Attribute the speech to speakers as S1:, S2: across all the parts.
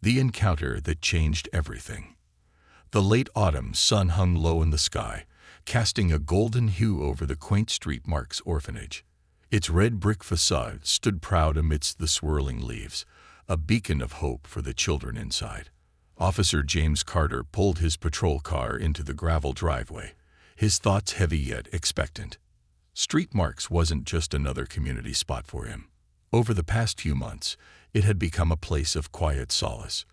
S1: The encounter that changed everything. The late autumn sun hung low in the sky, casting a golden hue over the quaint street Mark's orphanage. Its red brick facade stood proud amidst the swirling leaves, a beacon of hope for the children inside. Officer James Carter pulled his patrol car into the gravel driveway, his thoughts heavy yet expectant. Street Marks wasn't just another community spot for him. Over the past few months, it had become a place of quiet solace.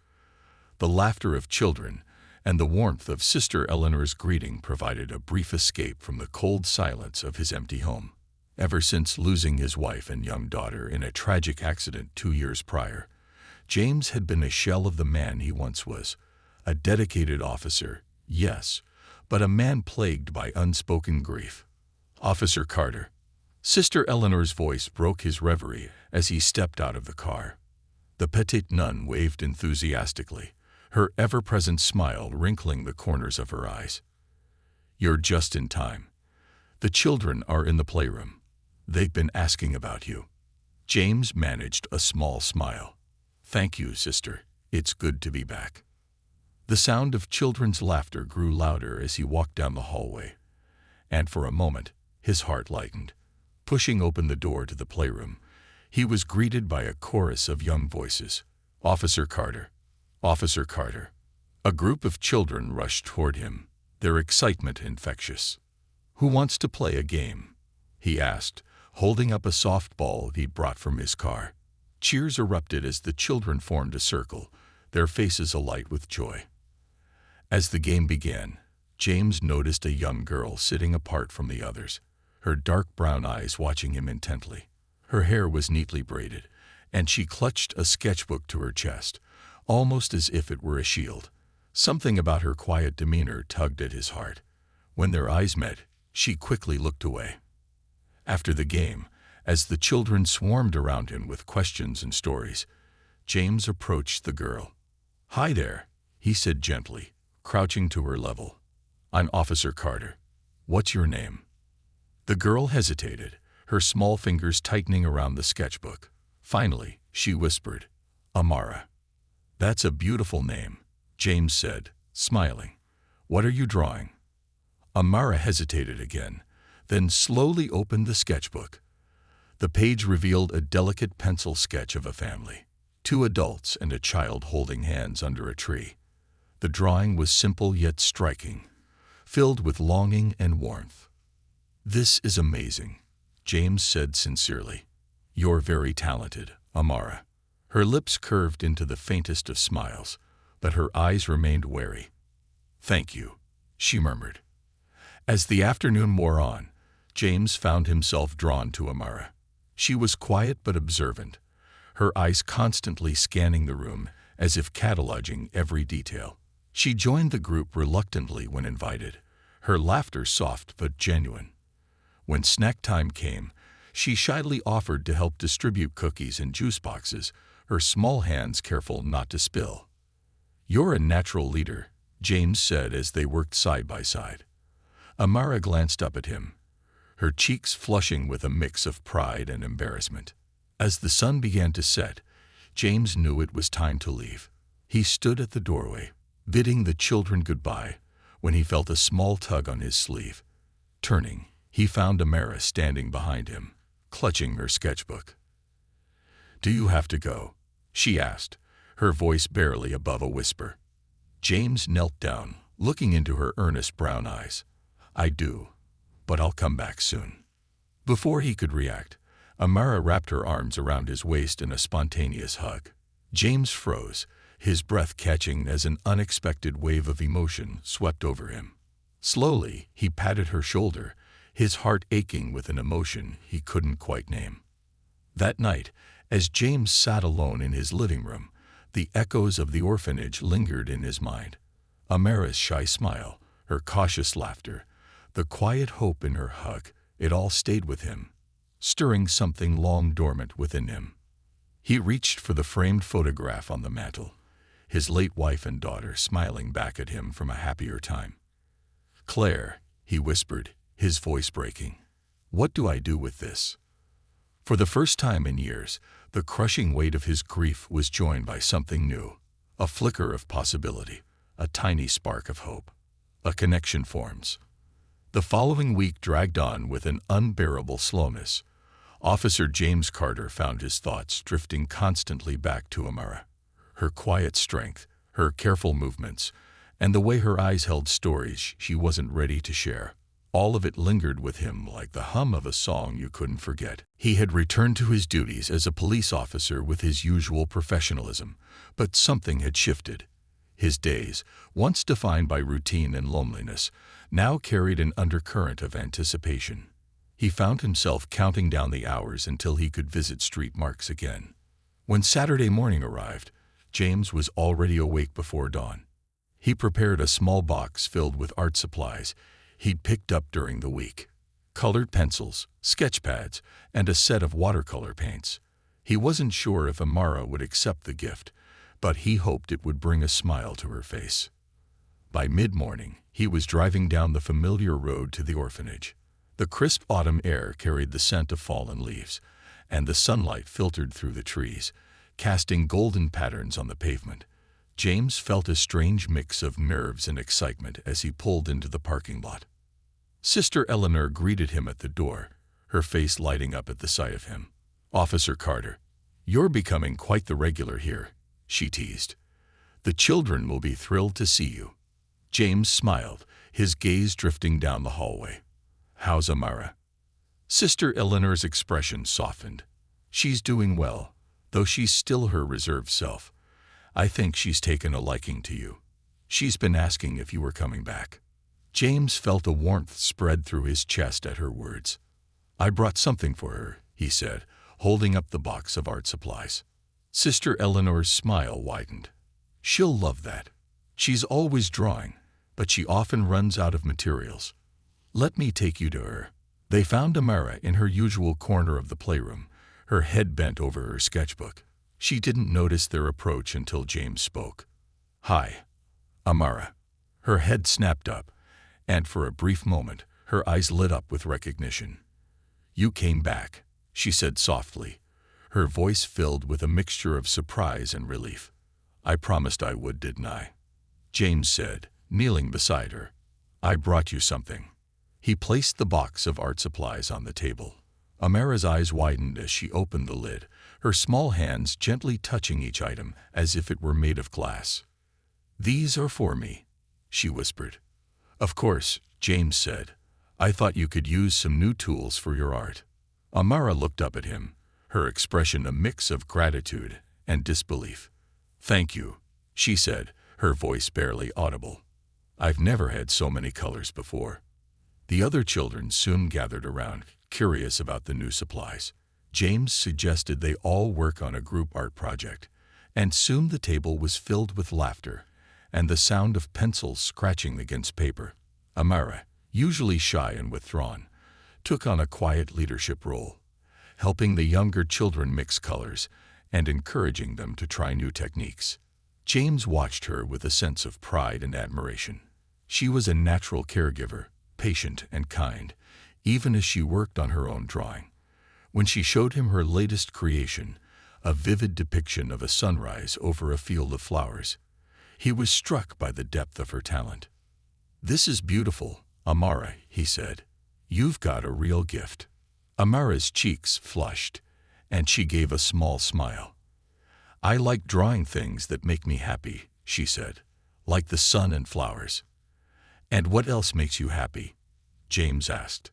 S1: The laughter of children and the warmth of Sister Eleanor's greeting provided a brief escape from the cold silence of his empty home. Ever since losing his wife and young daughter in a tragic accident 2 years prior, James had been a shell of the man he once was. A dedicated officer, yes, but a man plagued by unspoken grief. Officer Carter. Sister Eleanor's voice broke his reverie as he stepped out of the car. The petite nun waved enthusiastically, her ever-present smile wrinkling the corners of her eyes. "You're just in time. The children are in the playroom. They've been asking about you." James managed a small smile. "Thank you, sister. It's good to be back." The sound of children's laughter grew louder as he walked down the hallway, and for a moment, his heart lightened. Pushing open the door to the playroom, he was greeted by a chorus of young voices. "Officer Carter! Officer Carter!" A group of children rushed toward him, their excitement infectious. "Who wants to play a game?" he asked, holding up a softball he'd brought from his car. Cheers erupted as the children formed a circle, their faces alight with joy. As the game began, James noticed a young girl sitting apart from the others, her dark brown eyes watching him intently. Her hair was neatly braided, and she clutched a sketchbook to her chest, almost as if it were a shield. Something about her quiet demeanor tugged at his heart. When their eyes met, she quickly looked away. After the game, as the children swarmed around him with questions and stories, James approached the girl. "Hi there," he said gently, crouching to her level. "I'm Officer Carter. What's your name?" The girl hesitated, her small fingers tightening around the sketchbook. Finally, she whispered, "Amara." "That's a beautiful name," James said, smiling. "What are you drawing?" Amara hesitated again, then slowly opened the sketchbook. The page revealed a delicate pencil sketch of a family, 2 adults and a child holding hands under a tree. The drawing was simple yet striking, filled with longing and warmth. "This is amazing," James said sincerely. "You're very talented, Amara." Her lips curved into the faintest of smiles, but her eyes remained wary. "Thank you," she murmured. As the afternoon wore on, James found himself drawn to Amara. She was quiet but observant, her eyes constantly scanning the room as if cataloging every detail. She joined the group reluctantly when invited, her laughter soft but genuine. When snack time came, she shyly offered to help distribute cookies and juice boxes, her small hands careful not to spill. "You're a natural leader," James said as they worked side by side. Amara glanced up at him, her cheeks flushing with a mix of pride and embarrassment. As the sun began to set, James knew it was time to leave. He stood at the doorway, bidding the children goodbye, when he felt a small tug on his sleeve. Turning, he found Amara standing behind him, clutching her sketchbook. "Do you have to go?" she asked, her voice barely above a whisper. James knelt down, looking into her earnest brown eyes. "I do, but I'll come back soon." Before he could react, Amara wrapped her arms around his waist in a spontaneous hug. James froze, his breath catching as an unexpected wave of emotion swept over him. Slowly, he patted her shoulder, his heart aching with an emotion he couldn't quite name. That night, as James sat alone in his living room, the echoes of the orphanage lingered in his mind. Amara's shy smile, her cautious laughter, the quiet hope in her hug, it all stayed with him, stirring something long dormant within him. He reached for the framed photograph on the mantel, his late wife and daughter smiling back at him from a happier time. "Claire," he whispered, his voice breaking, "what do I do with this?" For the first time in years, the crushing weight of his grief was joined by something new, A flicker of possibility, a tiny spark of hope. A connection forms. The following week dragged on with an unbearable slowness. Officer James Carter found his thoughts drifting constantly back to Amara. Her quiet strength, her careful movements, and the way her eyes held stories she wasn't ready to share. All of it lingered with him like the hum of a song you couldn't forget. He had returned to his duties as a police officer with his usual professionalism, but something had shifted. His days, once defined by routine and loneliness, now carried an undercurrent of anticipation. He found himself counting down the hours until he could visit street marks again. When Saturday morning arrived, James was already awake before dawn. He prepared a small box filled with art supplies he'd picked up during the week. Colored pencils, sketch pads, and a set of watercolor paints. He wasn't sure if Amara would accept the gift, but he hoped it would bring a smile to her face. By mid-morning, he was driving down the familiar road to the orphanage. The crisp autumn air carried the scent of fallen leaves, and the sunlight filtered through the trees, casting golden patterns on the pavement. James felt a strange mix of nerves and excitement as he pulled into the parking lot. Sister Eleanor greeted him at the door, her face lighting up at the sight of him. "Officer Carter, you're becoming quite the regular here," she teased. "The children will be thrilled to see you." James smiled, his gaze drifting down the hallway. "How's Amara?" Sister Eleanor's expression softened. "She's doing well, though she's still her reserved self. I think she's taken a liking to you. She's been asking if you were coming back." James felt a warmth spread through his chest at her words. "I brought something for her," he said, holding up the box of art supplies. Sister Eleanor's smile widened. "She'll love that. She's always drawing, but she often runs out of materials. Let me take you to her." They found Amara in her usual corner of the playroom, her head bent over her sketchbook. She didn't notice their approach until James spoke. "Hi, Amara." Her head snapped up, and for a brief moment, her eyes lit up with recognition. "You came back," she said softly, her voice filled with a mixture of surprise and relief. "I promised I would, didn't I?" James said, kneeling beside her. "I brought you something." He placed the box of art supplies on the table. Amara's eyes widened as she opened the lid, her small hands gently touching each item as if it were made of glass. "These are for me," she whispered. "Of course," James said. "I thought you could use some new tools for your art." Amara looked up at him, her expression a mix of gratitude and disbelief. "Thank you," she said, her voice barely audible. "I've never had so many colors before." The other children soon gathered around, curious about the new supplies. James suggested they all work on a group art project, and soon the table was filled with laughter and the sound of pencils scratching against paper. Amara, usually shy and withdrawn, took on a quiet leadership role, helping the younger children mix colors and encouraging them to try new techniques. James watched her with a sense of pride and admiration. She was a natural caregiver, patient and kind, even as she worked on her own drawing. When she showed him her latest creation, a vivid depiction of a sunrise over a field of flowers, he was struck by the depth of her talent. "This is beautiful, Amara," he said. "You've got a real gift." Amara's cheeks flushed, and she gave a small smile. "I like drawing things that make me happy," she said, "like the sun and flowers." "And what else makes you happy?" James asked.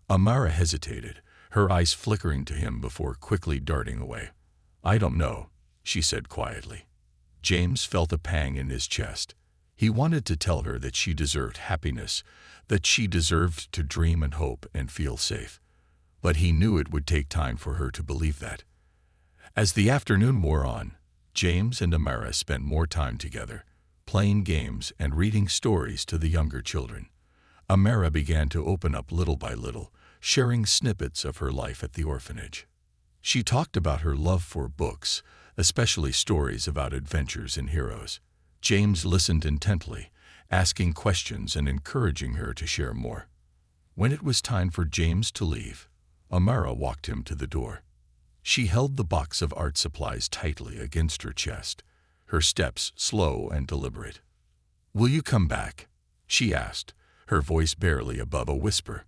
S1: Amara hesitated, her eyes flickering to him before quickly darting away. "I don't know," she said quietly. James felt a pang in his chest. He wanted to tell her that she deserved happiness, that she deserved to dream and hope and feel safe. But he knew it would take time for her to believe that. As the afternoon wore on, James and Amara spent more time together, playing games and reading stories to the younger children. Amara began to open up little by little, sharing snippets of her life at the orphanage. She talked about her love for books, especially stories about adventures and heroes. James listened intently, asking questions and encouraging her to share more. When it was time for James to leave, Amara walked him to the door. She held the box of art supplies tightly against her chest, her steps slow and deliberate. "Will you come back?" she asked, her voice barely above a whisper.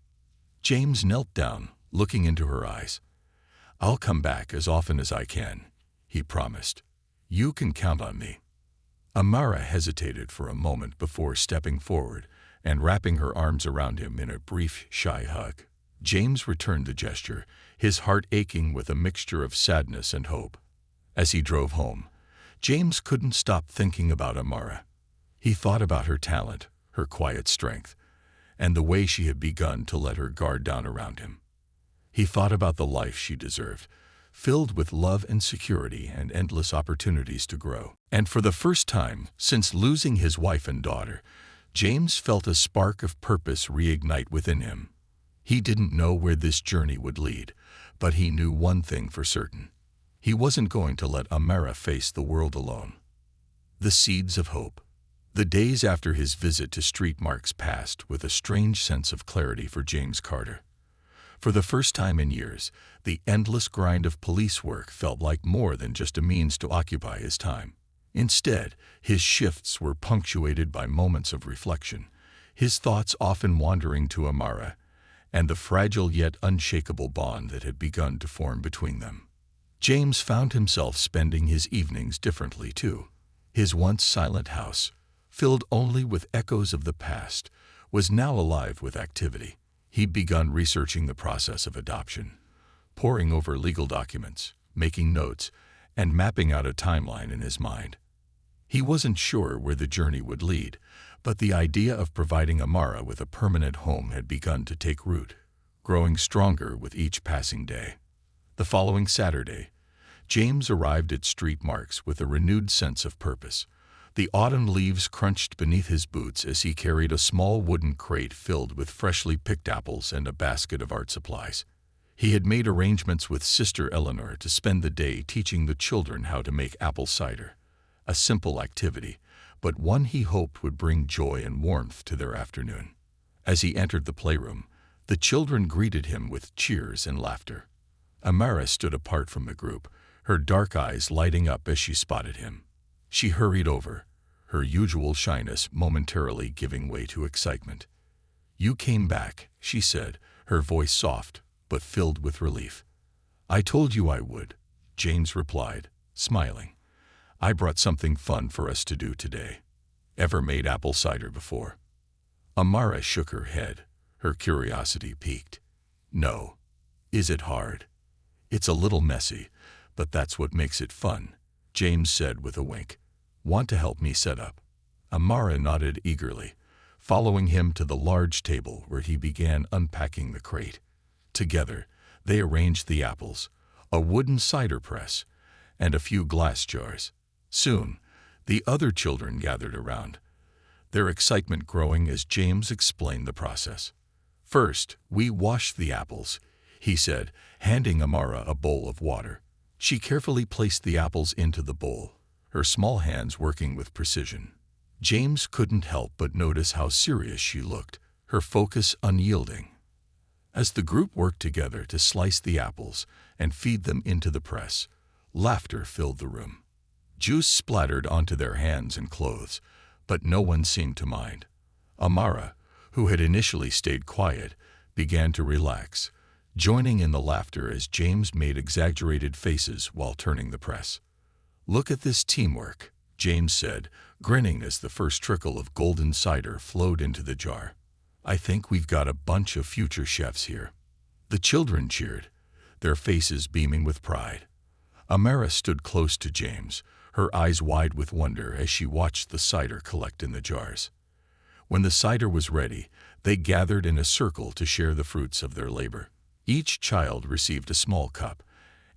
S1: James knelt down, looking into her eyes. "I'll come back as often as I can," he promised. "You can count on me." Amara hesitated for a moment before stepping forward and wrapping her arms around him in a brief, shy hug. James returned the gesture, his heart aching with a mixture of sadness and hope. As he drove home, James couldn't stop thinking about Amara. He thought about her talent, her quiet strength, and the way she had begun to let her guard down around him. He thought about the life she deserved, filled with love and security and endless opportunities to grow. And for the first time since losing his wife and daughter, James felt a spark of purpose reignite within him. He didn't know where this journey would lead, but he knew one thing for certain. He wasn't going to let Amara face the world alone. The seeds of hope. The days after his visit to Street Marks passed with a strange sense of clarity for James Carter. For the first time in years, the endless grind of police work felt like more than just a means to occupy his time. Instead, his shifts were punctuated by moments of reflection, his thoughts often wandering to Amara, and the fragile yet unshakable bond that had begun to form between them. James found himself spending his evenings differently, too. His once silent house, filled only with echoes of the past, was now alive with activity. He'd begun researching the process of adoption, poring over legal documents, making notes, and mapping out a timeline in his mind. He wasn't sure where the journey would lead, but the idea of providing Amara with a permanent home had begun to take root, growing stronger with each passing day. The following Saturday, James arrived at Street Marks with a renewed sense of purpose. The autumn leaves crunched beneath his boots as he carried a small wooden crate filled with freshly picked apples and a basket of art supplies. He had made arrangements with Sister Eleanor to spend the day teaching the children how to make apple cider, a simple activity, but one he hoped would bring joy and warmth to their afternoon. As he entered the playroom, the children greeted him with cheers and laughter. Amara stood apart from the group, her dark eyes lighting up as she spotted him. She hurried over, her usual shyness momentarily giving way to excitement. "You came back," she said, her voice soft but filled with relief. "I told you I would," James replied, smiling. "I brought something fun for us to do today." "Ever made apple cider before?" Amara shook her head, her curiosity piqued. "No." "Is it hard?" "It's a little messy, but that's what makes it fun," James said with a wink. "Want to help me set up?" Amara nodded eagerly, following him to the large table where he began unpacking the crate. Together, they arranged the apples, a wooden cider press, and a few glass jars. Soon, the other children gathered around, their excitement growing as James explained the process. "First, we wash the apples," he said, handing Amara a bowl of water. She carefully placed the apples into the bowl, her small hands working with precision. James couldn't help but notice how serious she looked, her focus unyielding. As the group worked together to slice the apples and feed them into the press, laughter filled the room. Juice splattered onto their hands and clothes, but no one seemed to mind. Amara, who had initially stayed quiet, began to relax, joining in the laughter as James made exaggerated faces while turning the press. "Look at this teamwork," James said, grinning as the first trickle of golden cider flowed into the jar. "I think we've got a bunch of future chefs here." The children cheered, their faces beaming with pride. Amara stood close to James, her eyes wide with wonder as she watched the cider collect in the jars. When the cider was ready, they gathered in a circle to share the fruits of their labor. Each child received a small cup,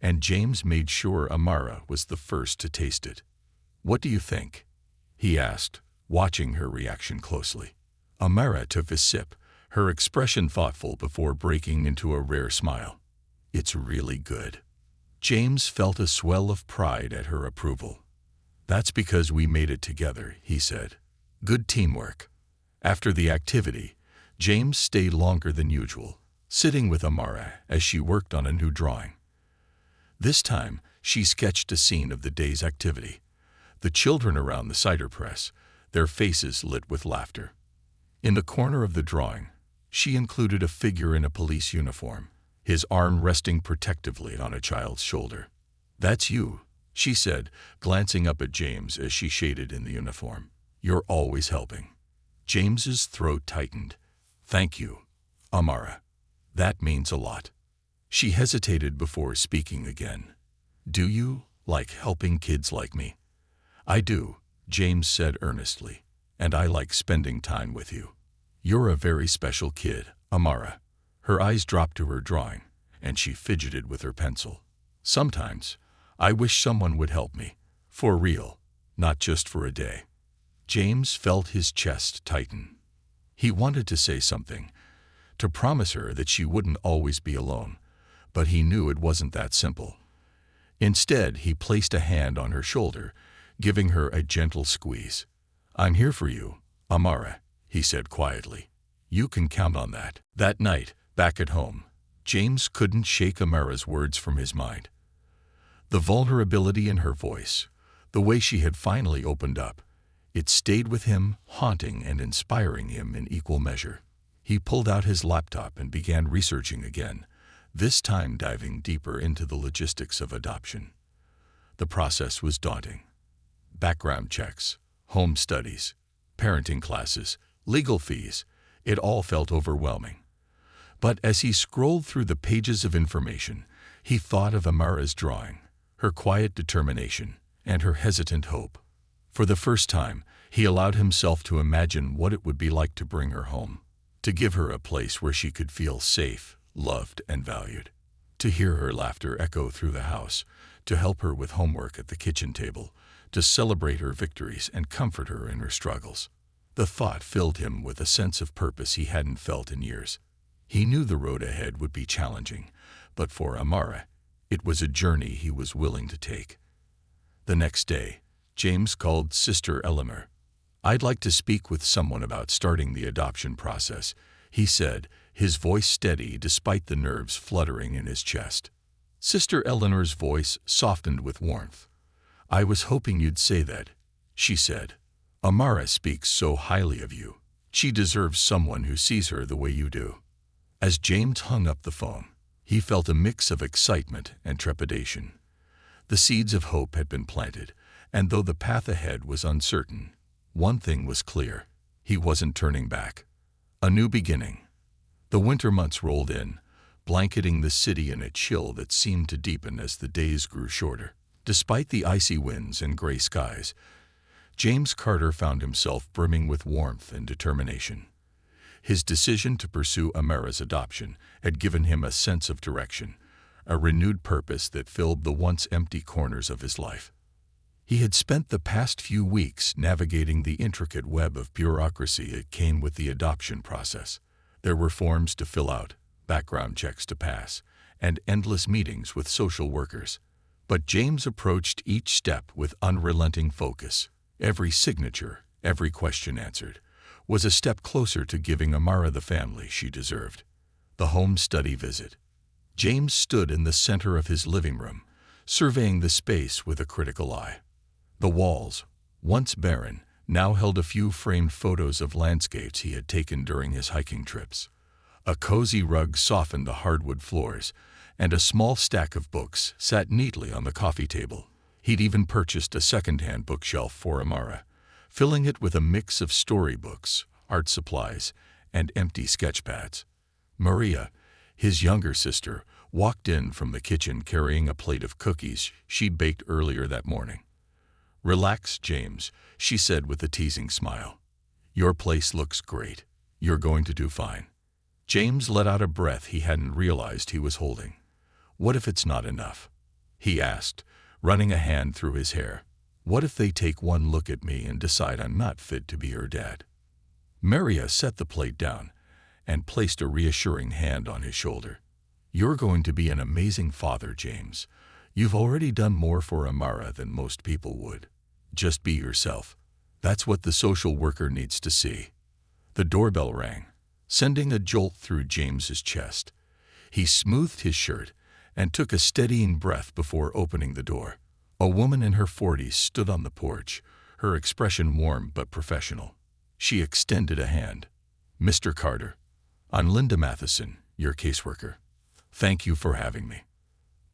S1: and James made sure Amara was the first to taste it. "What do you think?" he asked, watching her reaction closely. Amara took a sip, her expression thoughtful before breaking into a rare smile. "It's really good." James felt a swell of pride at her approval. "That's because we made it together," he said. "Good teamwork." After the activity, James stayed longer than usual, sitting with Amara as she worked on a new drawing. This time, she sketched a scene of the day's activity. The children around the cider press, their faces lit with laughter. In the corner of the drawing, she included a figure in a police uniform, his arm resting protectively on a child's shoulder. "That's you," she said, glancing up at James as she shaded in the uniform. "You're always helping." James's throat tightened. "Thank you, Amara. That means a lot." She hesitated before speaking again. "Do you like helping kids like me?" "I do," James said earnestly, "and I like spending time with you. You're a very special kid, Amara." Her eyes dropped to her drawing, and she fidgeted with her pencil. "Sometimes, I wish someone would help me. For real, not just for a day." James felt his chest tighten. He wanted to say something, to promise her that she wouldn't always be alone, but he knew it wasn't that simple. Instead, he placed a hand on her shoulder, giving her a gentle squeeze. "I'm here for you, Amara," he said quietly. "You can count on that." That night, back at home, James couldn't shake Amara's words from his mind. The vulnerability in her voice, the way she had finally opened up, it stayed with him, haunting and inspiring him in equal measure. He pulled out his laptop and began researching again, this time diving deeper into the logistics of adoption. The process was daunting. Background checks, home studies, parenting classes, legal fees, it all felt overwhelming. But as he scrolled through the pages of information, he thought of Amara's drawing, her quiet determination, and her hesitant hope. For the first time, he allowed himself to imagine what it would be like to bring her home, to give her a place where she could feel safe, loved, and valued, to hear her laughter echo through the house, to help her with homework at the kitchen table, to celebrate her victories and comfort her in her struggles. The thought filled him with a sense of purpose he hadn't felt in years. He knew the road ahead would be challenging, but for Amara, it was a journey he was willing to take. The next day, James called Sister Eleanor. "I'd like to speak with someone about starting the adoption process," he said, his voice steady despite the nerves fluttering in his chest. Sister Eleanor's voice softened with warmth. "I was hoping you'd say that," she said. "Amara speaks so highly of you. She deserves someone who sees her the way you do." As James hung up the phone, he felt a mix of excitement and trepidation. The seeds of hope had been planted, and though the path ahead was uncertain, one thing was clear: he wasn't turning back. A new beginning. The winter months rolled in, blanketing the city in a chill that seemed to deepen as the days grew shorter. Despite the icy winds and gray skies, James Carter found himself brimming with warmth and determination. His decision to pursue Amara's adoption had given him a sense of direction, a renewed purpose that filled the once empty corners of his life. He had spent the past few weeks navigating the intricate web of bureaucracy that came with the adoption process. There were forms to fill out, background checks to pass, and endless meetings with social workers. But James approached each step with unrelenting focus. Every signature, every question answered, was a step closer to giving Amara the family she deserved. The home study visit. James stood in the center of his living room, surveying the space with a critical eye. The walls, once barren, now held a few framed photos of landscapes he had taken during his hiking trips. A cozy rug softened the hardwood floors, and a small stack of books sat neatly on the coffee table. He'd even purchased a second-hand bookshelf for Amara, filling it with a mix of storybooks, art supplies, and empty sketchpads. Maria, his younger sister, walked in from the kitchen carrying a plate of cookies she'd baked earlier that morning. "Relax, James," she said with a teasing smile. "Your place looks great. You're going to do fine." James let out a breath he hadn't realized he was holding. "What if it's not enough?" he asked, running a hand through his hair. "What if they take one look at me and decide I'm not fit to be her dad?" Maria set the plate down and placed a reassuring hand on his shoulder. "You're going to be an amazing father, James. You've already done more for Amara than most people would. Just be yourself. That's what the social worker needs to see." The doorbell rang, sending a jolt through James's chest. He smoothed his shirt and took a steadying breath before opening the door. A woman in her 40s stood on the porch, her expression warm but professional. She extended a hand. "Mr. Carter, I'm Linda Matheson, your caseworker. Thank you for having me."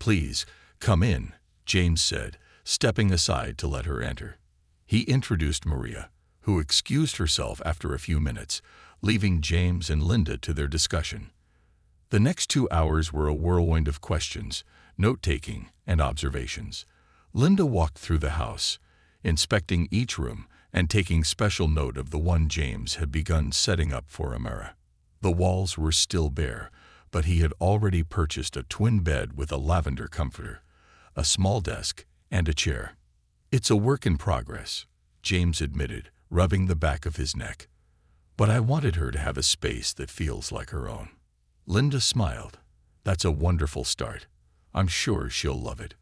S1: "Please, come in," James said, stepping aside to let her enter. He introduced Maria, who excused herself after a few minutes, leaving James and Linda to their discussion. The next 2 hours were a whirlwind of questions, note-taking, and observations. Linda walked through the house, inspecting each room and taking special note of the one James had begun setting up for Amara. The walls were still bare, but he had already purchased a twin bed with a lavender comforter, a small desk, and a chair. "It's a work in progress," James admitted, rubbing the back of his neck. "But I wanted her to have a space that feels like her own." Linda smiled. "That's a wonderful start. I'm sure she'll love it."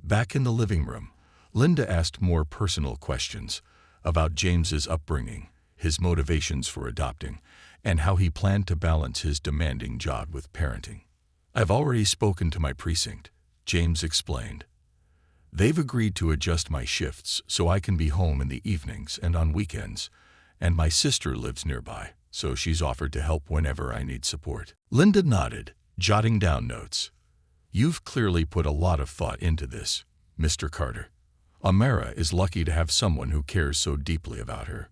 S1: Back in the living room, Linda asked more personal questions about James's upbringing, his motivations for adopting, and how he planned to balance his demanding job with parenting. "I've already spoken to my precinct," James explained. "They've agreed to adjust my shifts so I can be home in the evenings and on weekends, and my sister lives nearby, so she's offered to help whenever I need support." Linda nodded, jotting down notes. "You've clearly put a lot of thought into this, Mr. Carter. Amara is lucky to have someone who cares so deeply about her."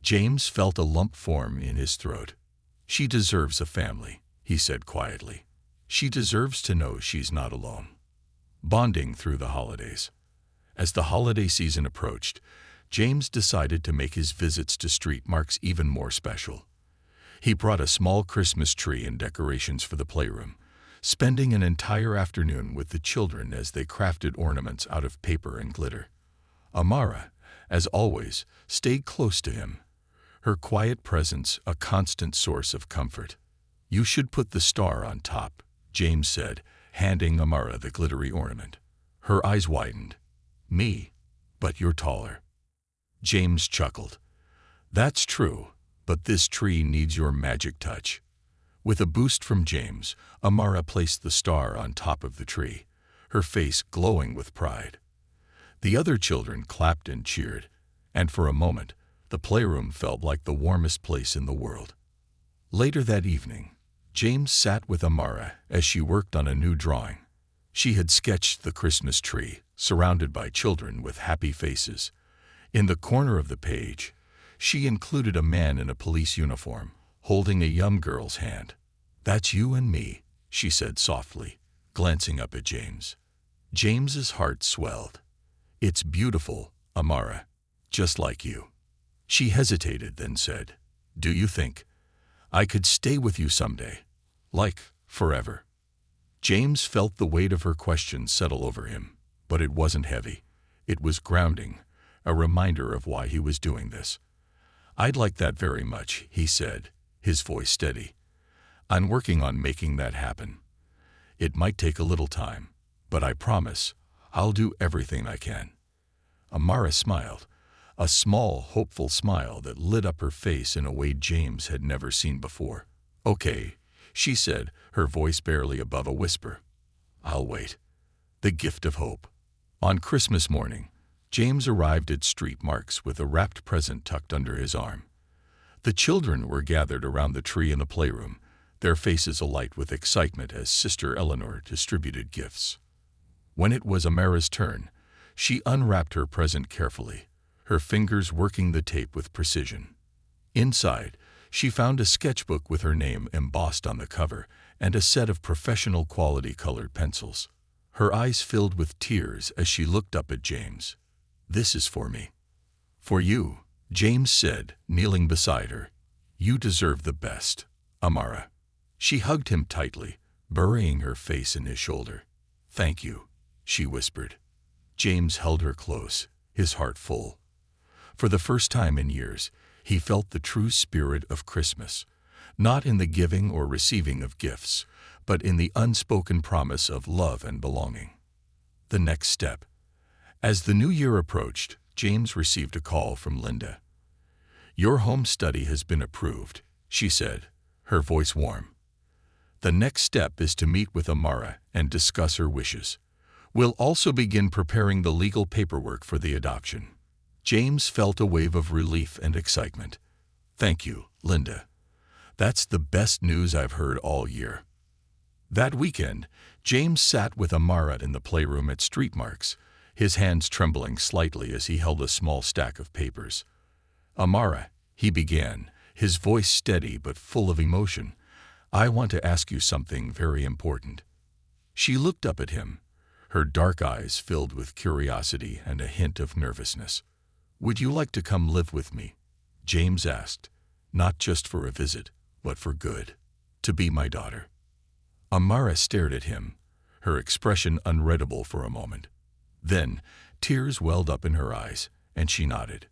S1: James felt a lump form in his throat. "She deserves a family," he said quietly. "She deserves to know she's not alone." Bonding through the holidays. As the holiday season approached, James decided to make his visits to street marks even more special. He brought a small Christmas tree and decorations for the playroom, spending an entire afternoon with the children as they crafted ornaments out of paper and glitter. Amara, as always, stayed close to him, her quiet presence a constant source of comfort. "You should put the star on top," James said, handing Amara the glittery ornament. Her eyes widened. "Me? But you're taller." James chuckled. "That's true, but this tree needs your magic touch." With a boost from James, Amara placed the star on top of the tree, her face glowing with pride. The other children clapped and cheered, and for a moment, the playroom felt like the warmest place in the world. Later that evening, James sat with Amara as she worked on a new drawing. She had sketched the Christmas tree, surrounded by children with happy faces. In the corner of the page, she included a man in a police uniform, holding a young girl's hand. "That's you and me," she said softly, glancing up at James. James's heart swelled. "It's beautiful, Amara, just like you." She hesitated, then said, "Do you think I could stay with you someday? Like, forever?" James felt the weight of her question settle over him, but it wasn't heavy. It was grounding, a reminder of why he was doing this. "I'd like that very much," he said, his voice steady. "I'm working on making that happen. It might take a little time, but I promise I'll do everything I can." Amara smiled, a small, hopeful smile that lit up her face in a way James had never seen before. "Okay," she said, her voice barely above a whisper. "I'll wait." The gift of hope. On Christmas morning, James arrived at Street Marks with a wrapped present tucked under his arm. The children were gathered around the tree in the playroom, their faces alight with excitement as Sister Eleanor distributed gifts. When it was Amara's turn, she unwrapped her present carefully, her fingers working the tape with precision. Inside, she found a sketchbook with her name embossed on the cover and a set of professional quality colored pencils. Her eyes filled with tears as she looked up at James. "This is for me." "For you," James said, kneeling beside her. "You deserve the best, Amara." She hugged him tightly, burying her face in his shoulder. "Thank you," she whispered. James held her close, his heart full. For the first time in years, he felt the true spirit of Christmas, not in the giving or receiving of gifts, but in the unspoken promise of love and belonging. The next step. As the new year approached, James received a call from Linda. "Your home study has been approved," she said, her voice warm. "The next step is to meet with Amara and discuss her wishes. We'll also begin preparing the legal paperwork for the adoption." James felt a wave of relief and excitement. "Thank you, Linda. That's the best news I've heard all year." That weekend, James sat with Amara in the playroom at Street Marks, his hands trembling slightly as he held a small stack of papers. "Amara," he began, his voice steady but full of emotion, "I want to ask you something very important." She looked up at him, her dark eyes filled with curiosity and a hint of nervousness. "Would you like to come live with me?" James asked, "not just for a visit, but for good. To be my daughter." Amara stared at him, her expression unreadable for a moment. Then, tears welled up in her eyes, and she nodded.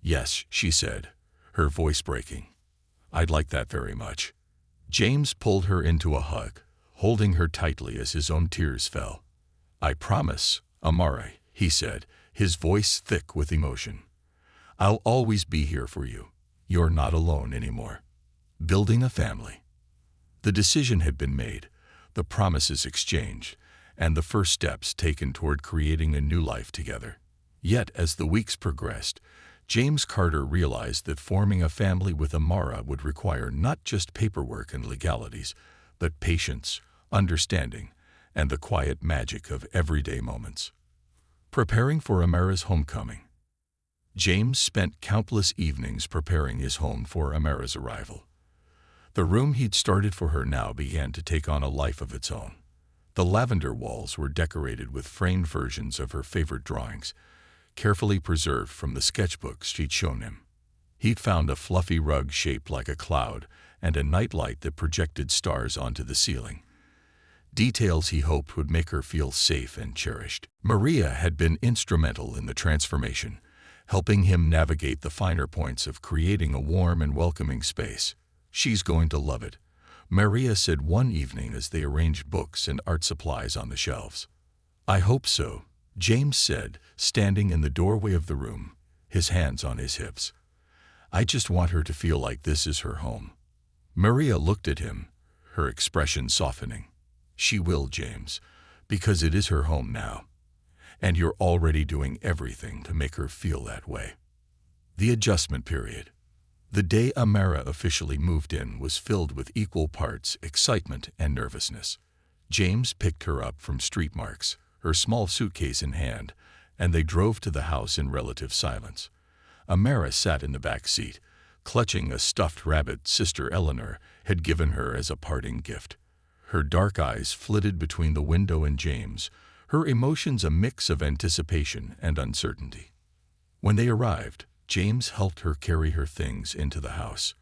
S1: "Yes," she said, her voice breaking. "I'd like that very much." James pulled her into a hug, holding her tightly as his own tears fell. "I promise, Amara," he said, his voice thick with emotion. "I'll always be here for you. You're not alone anymore." Building a family. The decision had been made, the promises exchanged, and the first steps taken toward creating a new life together. Yet, as the weeks progressed, James Carter realized that forming a family with Amara would require not just paperwork and legalities, but patience, understanding, and the quiet magic of everyday moments. Preparing for Amara's homecoming. James spent countless evenings preparing his home for Amara's arrival. The room he'd started for her now began to take on a life of its own. The lavender walls were decorated with framed versions of her favorite drawings, carefully preserved from the sketchbooks she'd shown him. He'd found a fluffy rug shaped like a cloud and a nightlight that projected stars onto the ceiling. Details he hoped would make her feel safe and cherished. Maria had been instrumental in the transformation, helping him navigate the finer points of creating a warm and welcoming space. "She's going to love it," Maria said one evening as they arranged books and art supplies on the shelves. "I hope so," James said, standing in the doorway of the room, his hands on his hips. "I just want her to feel like this is her home." Maria looked at him, her expression softening. "She will, James, because it is her home now, and you're already doing everything to make her feel that way." The adjustment period. The day Amara officially moved in was filled with equal parts excitement and nervousness. James picked her up from Street Marks, her small suitcase in hand, and they drove to the house in relative silence. Amara sat in the back seat, clutching a stuffed rabbit Sister Eleanor had given her as a parting gift. Her dark eyes flitted between the window and James, her emotions a mix of anticipation and uncertainty. When they arrived, James helped her carry her things into the house.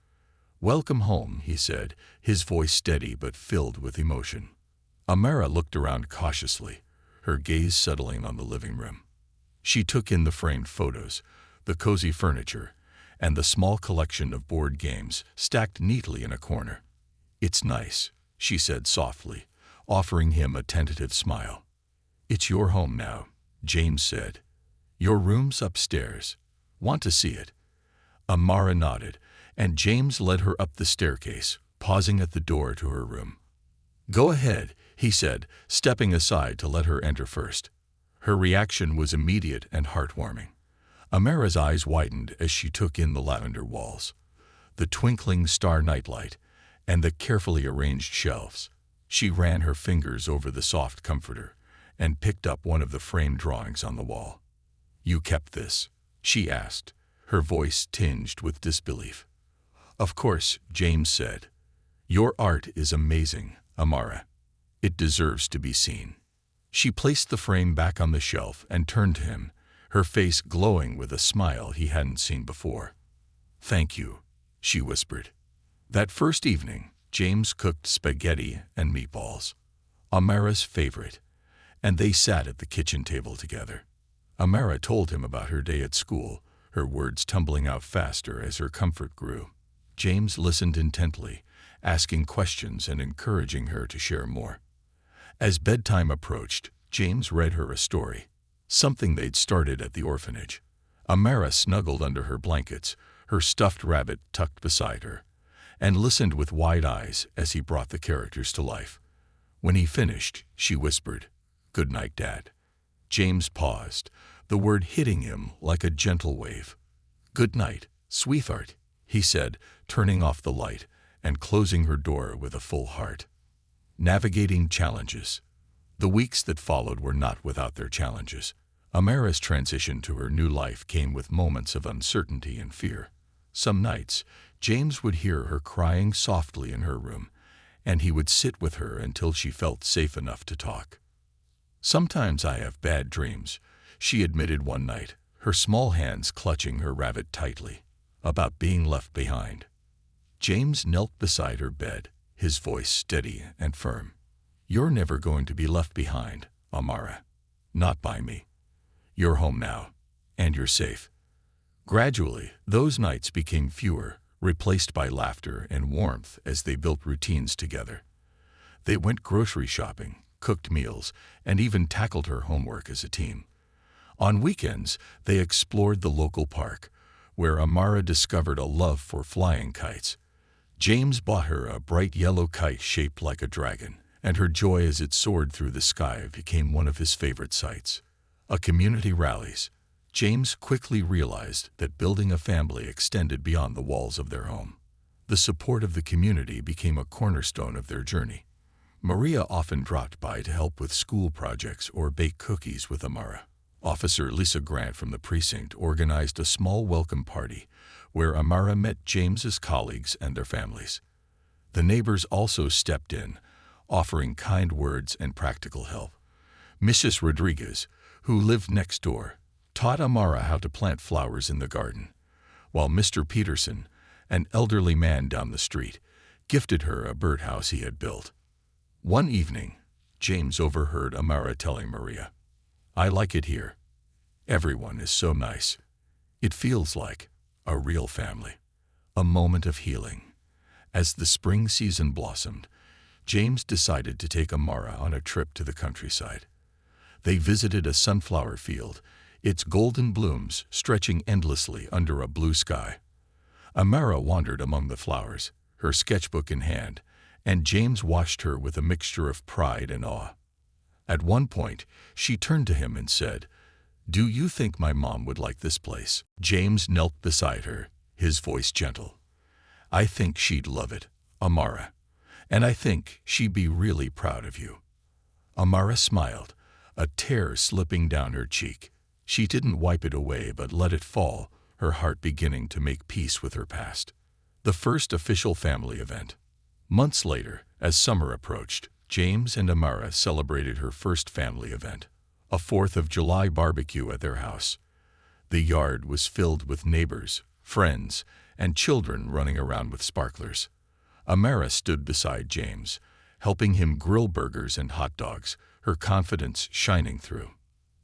S1: "Welcome home," he said, his voice steady but filled with emotion. Amara looked around cautiously, her gaze settling on the living room. She took in the framed photos, the cozy furniture, and the small collection of board games stacked neatly in a corner. "It's nice," she said softly, offering him a tentative smile. "It's your home now," James said. "Your room's upstairs. Want to see it?" Amara nodded, and James led her up the staircase, pausing at the door to her room. "Go ahead," he said, stepping aside to let her enter first. Her reaction was immediate and heartwarming. Amara's eyes widened as she took in the lavender walls, the twinkling star nightlight, and the carefully arranged shelves. She ran her fingers over the soft comforter and picked up one of the framed drawings on the wall. "You kept this?" she asked, her voice tinged with disbelief. "Of course," James said. "Your art is amazing, Amara. It deserves to be seen." She placed the frame back on the shelf and turned to him, her face glowing with a smile he hadn't seen before. "Thank you," she whispered. That first evening, James cooked spaghetti and meatballs, Amara's favorite, and they sat at the kitchen table together. Amara told him about her day at school, her words tumbling out faster as her comfort grew. James listened intently, asking questions and encouraging her to share more. As bedtime approached, James read her a story, something they'd started at the orphanage. Amara snuggled under her blankets, her stuffed rabbit tucked beside her, and listened with wide eyes as he brought the characters to life. When he finished, she whispered, "Good night, Dad," James paused, the word hitting him like a gentle wave. "Good night, sweetheart," he said, turning off the light and closing her door with a full heart. Navigating challenges. The weeks that followed were not without their challenges. Amara's transition to her new life came with moments of uncertainty and fear. Some nights, James would hear her crying softly in her room, and he would sit with her until she felt safe enough to talk. "Sometimes I have bad dreams," she admitted one night, her small hands clutching her rabbit tightly, "about being left behind." James knelt beside her bed, his voice steady and firm. "You're never going to be left behind, Amara. Not by me. You're home now, and you're safe." Gradually, those nights became fewer, replaced by laughter and warmth as they built routines together. They went grocery shopping, cooked meals, and even tackled her homework as a team. On weekends, they explored the local park, where Amara discovered a love for flying kites. James bought her a bright yellow kite shaped like a dragon, and her joy as it soared through the sky became one of his favorite sights. Community rallies. James quickly realized that building a family extended beyond the walls of their home. The support of the community became a cornerstone of their journey. Maria often dropped by to help with school projects or bake cookies with Amara. Officer Lisa Grant from the precinct organized a small welcome party where Amara met James's colleagues and their families. The neighbors also stepped in, offering kind words and practical help. Mrs. Rodriguez, who lived next door, taught Amara how to plant flowers in the garden, while Mr. Peterson, an elderly man down the street, gifted her a birdhouse he had built. One evening, James overheard Amara telling Maria, "I like it here. Everyone is so nice. It feels like a real family." A moment of healing. As the spring season blossomed, James decided to take Amara on a trip to the countryside. They visited a sunflower field, its golden blooms stretching endlessly under a blue sky. Amara wandered among the flowers, her sketchbook in hand, and James watched her with a mixture of pride and awe. At one point, she turned to him and said, "Do you think my mom would like this place?" James knelt beside her, his voice gentle. "I think she'd love it, Amara, and I think she'd be really proud of you." Amara smiled, a tear slipping down her cheek. She didn't wipe it away but let it fall, her heart beginning to make peace with her past. The first official family event. Months later, as summer approached, James and Amara celebrated her first family event, a 4th of July barbecue at their house. The yard was filled with neighbors, friends, and children running around with sparklers. Amara stood beside James, helping him grill burgers and hot dogs, her confidence shining through.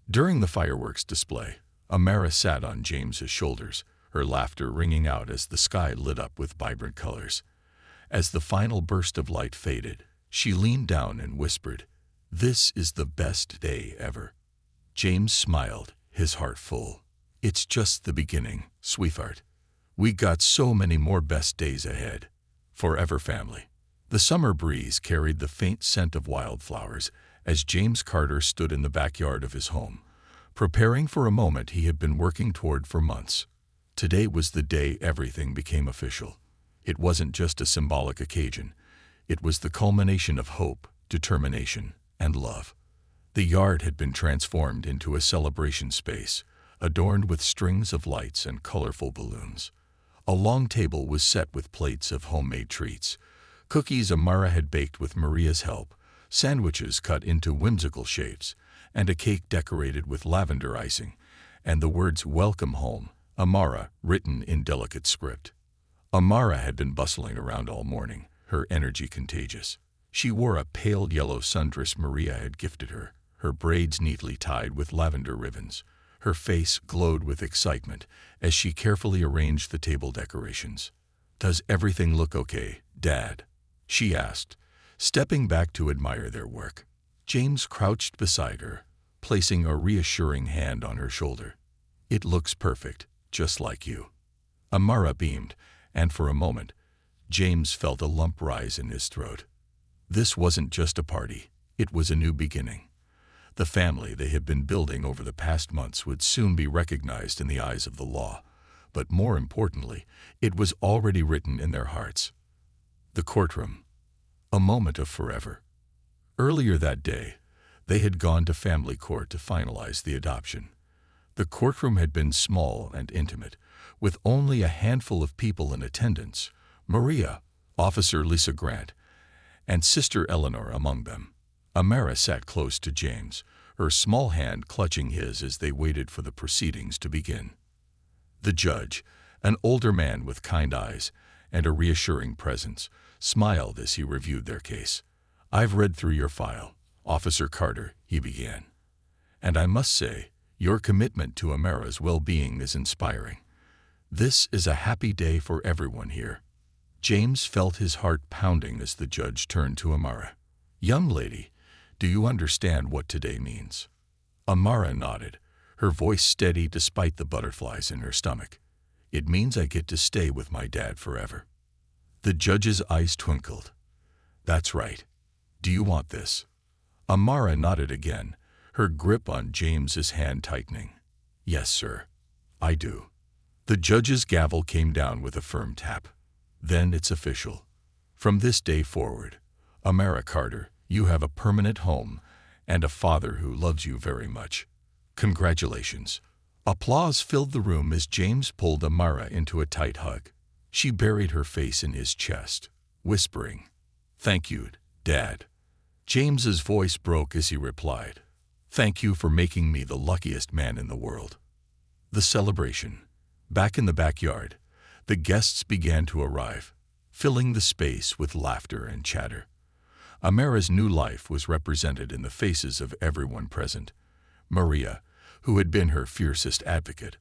S1: During the fireworks display, Amara sat on James's shoulders, her laughter ringing out as the sky lit up with vibrant colors. As the final burst of light faded, she leaned down and whispered, "This is the best day ever." James smiled, his heart full. "It's just the beginning, sweetheart. We got so many more best days ahead. Forever family." The summer breeze carried the faint scent of wildflowers as James Carter stood in the backyard of his home, preparing for a moment he had been working toward for months. Today was the day everything became official. It wasn't just a symbolic occasion. It was the culmination of hope, determination, and love. The yard had been transformed into a celebration space, adorned with strings of lights and colorful balloons. A long table was set with plates of homemade treats, cookies Amara had baked with Maria's help, sandwiches cut into whimsical shapes, and a cake decorated with lavender icing, and the words "Welcome Home, Amara" written in delicate script. Amara had been bustling around all morning, her energy contagious. She wore a pale yellow sundress Maria had gifted her, her braids neatly tied with lavender ribbons. Her face glowed with excitement as she carefully arranged the table decorations. "Does everything look okay, Dad?" she asked, stepping back to admire their work. James crouched beside her, placing a reassuring hand on her shoulder. "It looks perfect, just like you." Amara beamed, and for a moment, James felt a lump rise in his throat. This wasn't just a party, it was a new beginning. The family they had been building over the past months would soon be recognized in the eyes of the law, but more importantly, it was already written in their hearts. The courtroom, a moment of forever. Earlier that day, they had gone to family court to finalize the adoption. The courtroom had been small and intimate, with only a handful of people in attendance: Maria, Officer Lisa Grant, and Sister Eleanor among them. Amara sat close to James, her small hand clutching his as they waited for the proceedings to begin. The judge, an older man with kind eyes and a reassuring presence, smiled as he reviewed their case. "I've read through your file, Officer Carter," he began, "and I must say, your commitment to Amara's well-being is inspiring. This is a happy day for everyone here." James felt his heart pounding as the judge turned to Amara. "Young lady, do you understand what today means?" Amara nodded, her voice steady despite the butterflies in her stomach. "It means I get to stay with my dad forever." The judge's eyes twinkled. "That's right. Do you want this?" Amara nodded again, her grip on James's hand tightening. "Yes, sir. I do." The judge's gavel came down with a firm tap. "Then it's official. From this day forward, Amara Carter, you have a permanent home and a father who loves you very much. Congratulations." Applause filled the room as James pulled Amara into a tight hug. She buried her face in his chest, whispering, "Thank you, Dad." James's voice broke as he replied, "Thank you for making me the luckiest man in the world." The celebration. Back in the backyard, the guests began to arrive, filling the space with laughter and chatter. Amara's new life was represented in the faces of everyone present. Maria, who had been her fiercest advocate;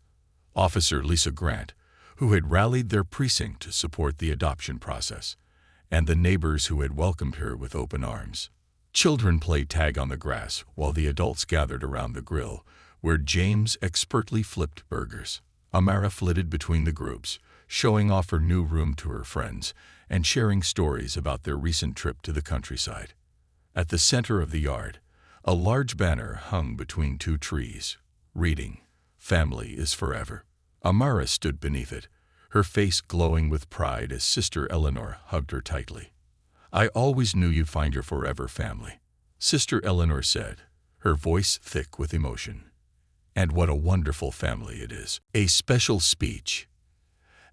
S1: Officer Lisa Grant, who had rallied their precinct to support the adoption process; and the neighbors who had welcomed her with open arms. Children played tag on the grass while the adults gathered around the grill, where James expertly flipped burgers. Amara flitted between the groups, showing off her new room to her friends and sharing stories about their recent trip to the countryside. At the center of the yard, a large banner hung between two trees, reading, "Family is forever." Amara stood beneath it, her face glowing with pride as Sister Eleanor hugged her tightly. "I always knew you'd find your forever family," Sister Eleanor said, her voice thick with emotion. "And what a wonderful family it is." A special speech.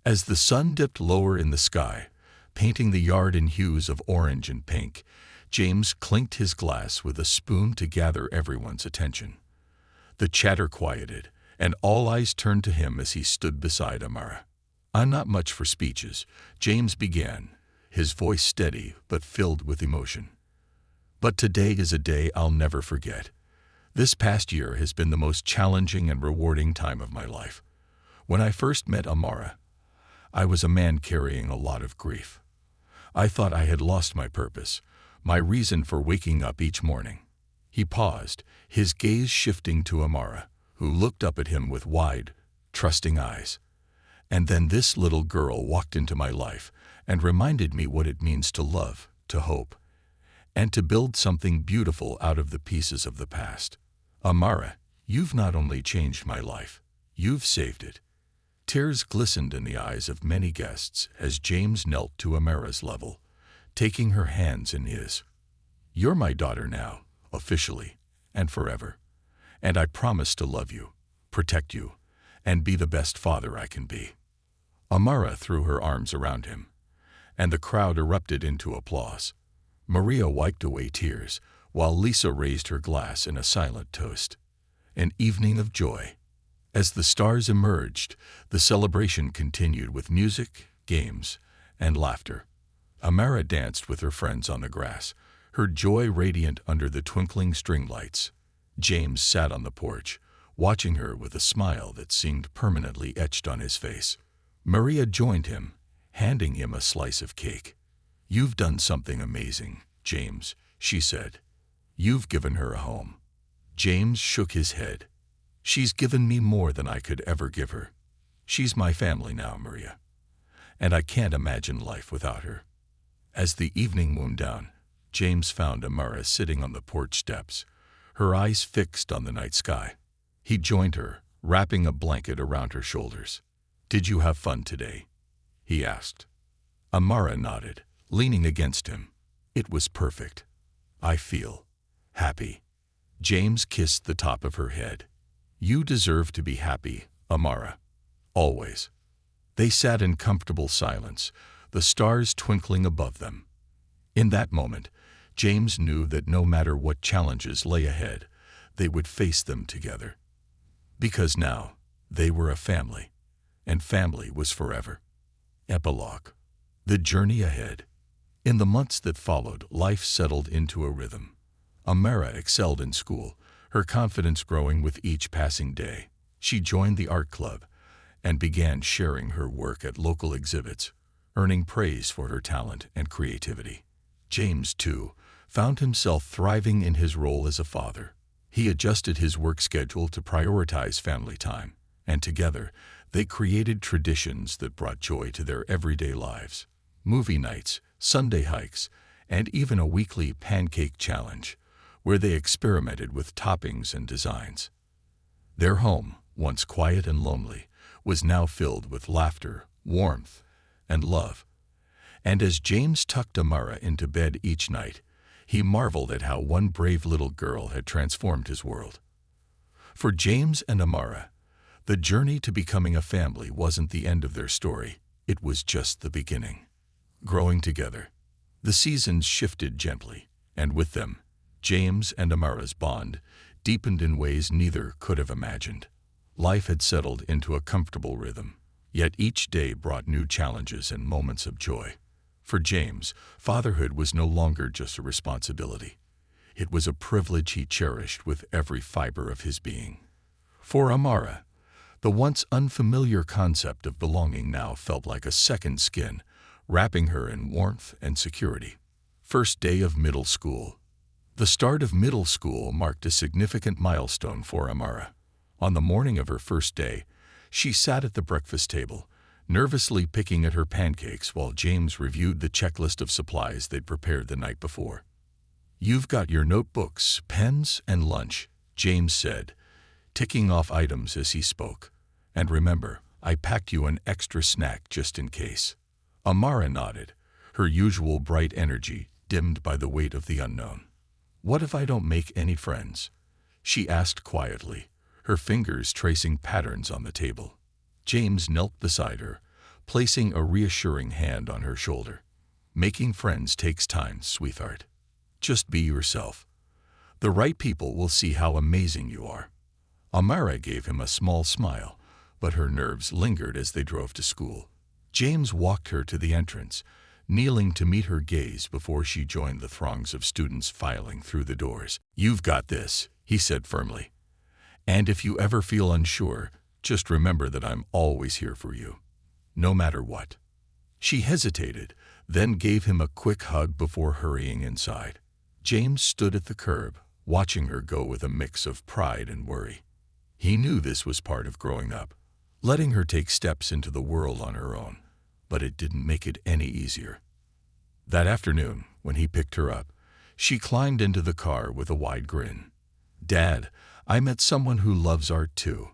S1: As the sun dipped lower in the sky, painting the yard in hues of orange and pink, James clinked his glass with a spoon to gather everyone's attention. The chatter quieted, and all eyes turned to him as he stood beside Amara. "I'm not much for speeches," James began, his voice steady but filled with emotion. "But today is a day I'll never forget. This past year has been the most challenging and rewarding time of my life. When I first met Amara, I was a man carrying a lot of grief. I thought I had lost my purpose, my reason for waking up each morning." He paused, his gaze shifting to Amara, who looked up at him with wide, trusting eyes. "And then this little girl walked into my life and reminded me what it means to love, to hope, and to build something beautiful out of the pieces of the past. Amara, you've not only changed my life, you've saved it." Tears glistened in the eyes of many guests as James knelt to Amara's level, taking her hands in his. "You're my daughter now, officially, and forever. And I promise to love you, protect you, and be the best father I can be." Amara threw her arms around him, and the crowd erupted into applause. Maria wiped away tears, while Lisa raised her glass in a silent toast. An evening of joy. As the stars emerged, the celebration continued with music, games, and laughter. Amara danced with her friends on the grass, her joy radiant under the twinkling string lights. James sat on the porch, watching her with a smile that seemed permanently etched on his face. Maria joined him, handing him a slice of cake. "You've done something amazing, James," she said. "You've given her a home." James shook his head. "She's given me more than I could ever give her. She's my family now, Maria, and I can't imagine life without her." As the evening wound down, James found Amara sitting on the porch steps, her eyes fixed on the night sky. He joined her, wrapping a blanket around her shoulders. "Did you have fun today?" he asked. Amara nodded, leaning against him. "It was perfect. I feel happy." James kissed the top of her head. "You deserve to be happy, Amara. Always." They sat in comfortable silence, the stars twinkling above them. In that moment, James knew that no matter what challenges lay ahead, they would face them together. Because now, they were a family, and family was forever. Epilogue. The journey ahead. In the months that followed, life settled into a rhythm. Amara excelled in school, her confidence growing with each passing day. She joined the art club and began sharing her work at local exhibits, earning praise for her talent and creativity. James, too, found himself thriving in his role as a father. He adjusted his work schedule to prioritize family time, and together, they created traditions that brought joy to their everyday lives. Movie nights, Sunday hikes, and even a weekly pancake challenge, where they experimented with toppings and designs. Their home, once quiet and lonely, was now filled with laughter, warmth, and love. And as James tucked Amara into bed each night, he marveled at how one brave little girl had transformed his world. For James and Amara, the journey to becoming a family wasn't the end of their story, it was just the beginning. Growing together, the seasons shifted gently, and with them, James and Amara's bond deepened in ways neither could have imagined. Life had settled into a comfortable rhythm, yet each day brought new challenges and moments of joy. For James, fatherhood was no longer just a responsibility. It was a privilege he cherished with every fiber of his being. For Amara, the once unfamiliar concept of belonging now felt like a second skin, wrapping her in warmth and security. First day of middle school. The start of middle school marked a significant milestone for Amara. On the morning of her first day, she sat at the breakfast table, nervously picking at her pancakes while James reviewed the checklist of supplies they'd prepared the night before. "You've got your notebooks, pens, and lunch," James said, ticking off items as he spoke. "And remember, I packed you an extra snack just in case." Amara nodded, her usual bright energy dimmed by the weight of the unknown. "What if I don't make any friends?" she asked quietly, her fingers tracing patterns on the table. James knelt beside her, placing a reassuring hand on her shoulder. "Making friends takes time, sweetheart. Just be yourself. The right people will see how amazing you are." Amara gave him a small smile, but her nerves lingered as they drove to school. James walked her to the entrance, kneeling to meet her gaze before she joined the throngs of students filing through the doors. "You've got this," he said firmly. "And if you ever feel unsure, just remember that I'm always here for you, no matter what." She hesitated, then gave him a quick hug before hurrying inside. James stood at the curb, watching her go with a mix of pride and worry. He knew this was part of growing up, letting her take steps into the world on her own, but it didn't make it any easier. That afternoon, when he picked her up, she climbed into the car with a wide grin. "Dad, I met someone who loves art too.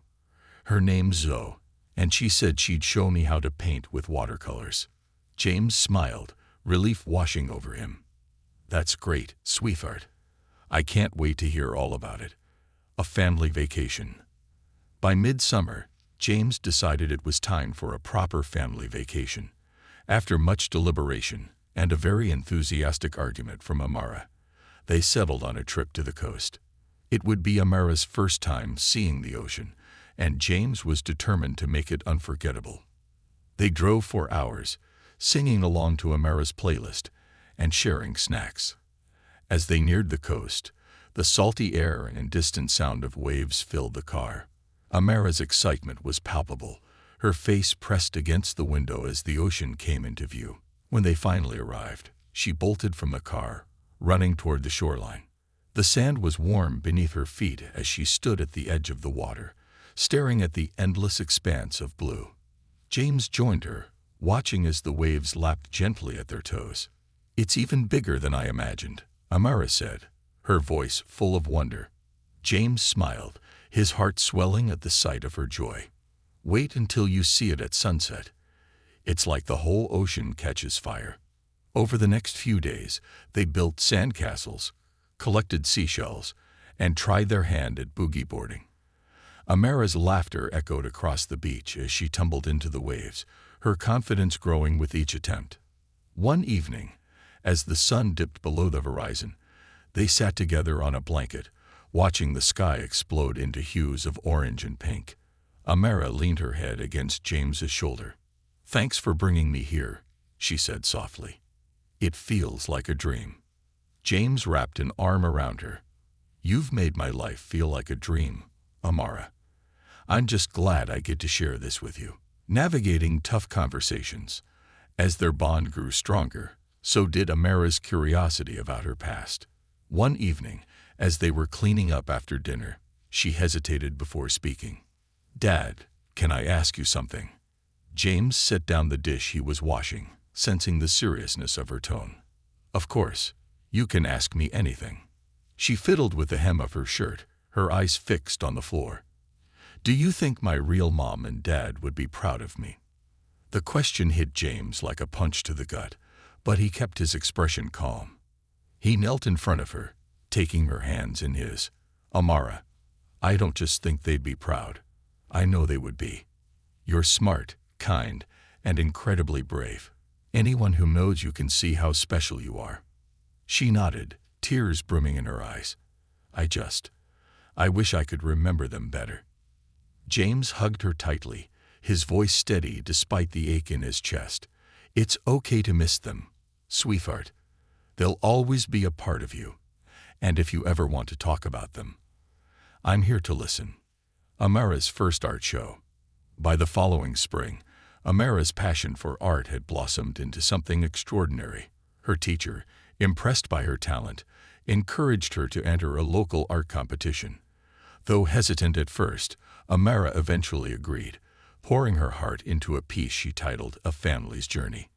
S1: Her name's Zoe, and she said she'd show me how to paint with watercolors." James smiled, relief washing over him. "That's great, sweetheart. I can't wait to hear all about it. A family vacation." By midsummer, James decided it was time for a proper family vacation. After much deliberation and a very enthusiastic argument from Amara, they settled on a trip to the coast. It would be Amara's first time seeing the ocean, and James was determined to make it unforgettable. They drove for hours, singing along to Amara's playlist and sharing snacks. As they neared the coast, the salty air and distant sound of waves filled the car. Amara's excitement was palpable, her face pressed against the window as the ocean came into view. When they finally arrived, she bolted from the car, running toward the shoreline. The sand was warm beneath her feet as she stood at the edge of the water, staring at the endless expanse of blue. James joined her, watching as the waves lapped gently at their toes. "It's even bigger than I imagined," Amara said, her voice full of wonder. James smiled, his heart swelling at the sight of her joy. Wait until you see it at sunset. It's like the whole ocean catches fire. Over the next few days, they built sandcastles, collected seashells, and tried their hand at boogie boarding. Amara's laughter echoed across the beach as she tumbled into the waves, her confidence growing with each attempt. One evening, as the sun dipped below the horizon, they sat together on a blanket, watching the sky explode into hues of orange and pink. Amara leaned her head against James's shoulder. "Thanks for bringing me here," she said softly. "It feels like a dream." James wrapped an arm around her. "You've made my life feel like a dream, Amara. I'm just glad I get to share this with you." Navigating tough conversations. As their bond grew stronger, so did Amara's curiosity about her past. One evening, as they were cleaning up after dinner, she hesitated before speaking. "Dad, can I ask you something?" James set down the dish he was washing, sensing the seriousness of her tone. "Of course, you can ask me anything." She fiddled with the hem of her shirt, her eyes fixed on the floor. "Do you think my real mom and dad would be proud of me?" The question hit James like a punch to the gut, but he kept his expression calm. He knelt in front of her, taking her hands in his. "Amara, I don't just think they'd be proud. I know they would be. You're smart, kind, and incredibly brave. Anyone who knows you can see how special you are." She nodded, tears brimming in her eyes. I wish I could remember them better." James hugged her tightly, his voice steady despite the ache in his chest. "It's okay to miss them, sweetheart. They'll always be a part of you. And if you ever want to talk about them, I'm here to listen." Amara's first art show. By the following spring, Amara's passion for art had blossomed into something extraordinary. Her teacher, impressed by her talent, encouraged her to enter a local art competition. Though hesitant at first, Amara eventually agreed, pouring her heart into a piece she titled A Family's Journey.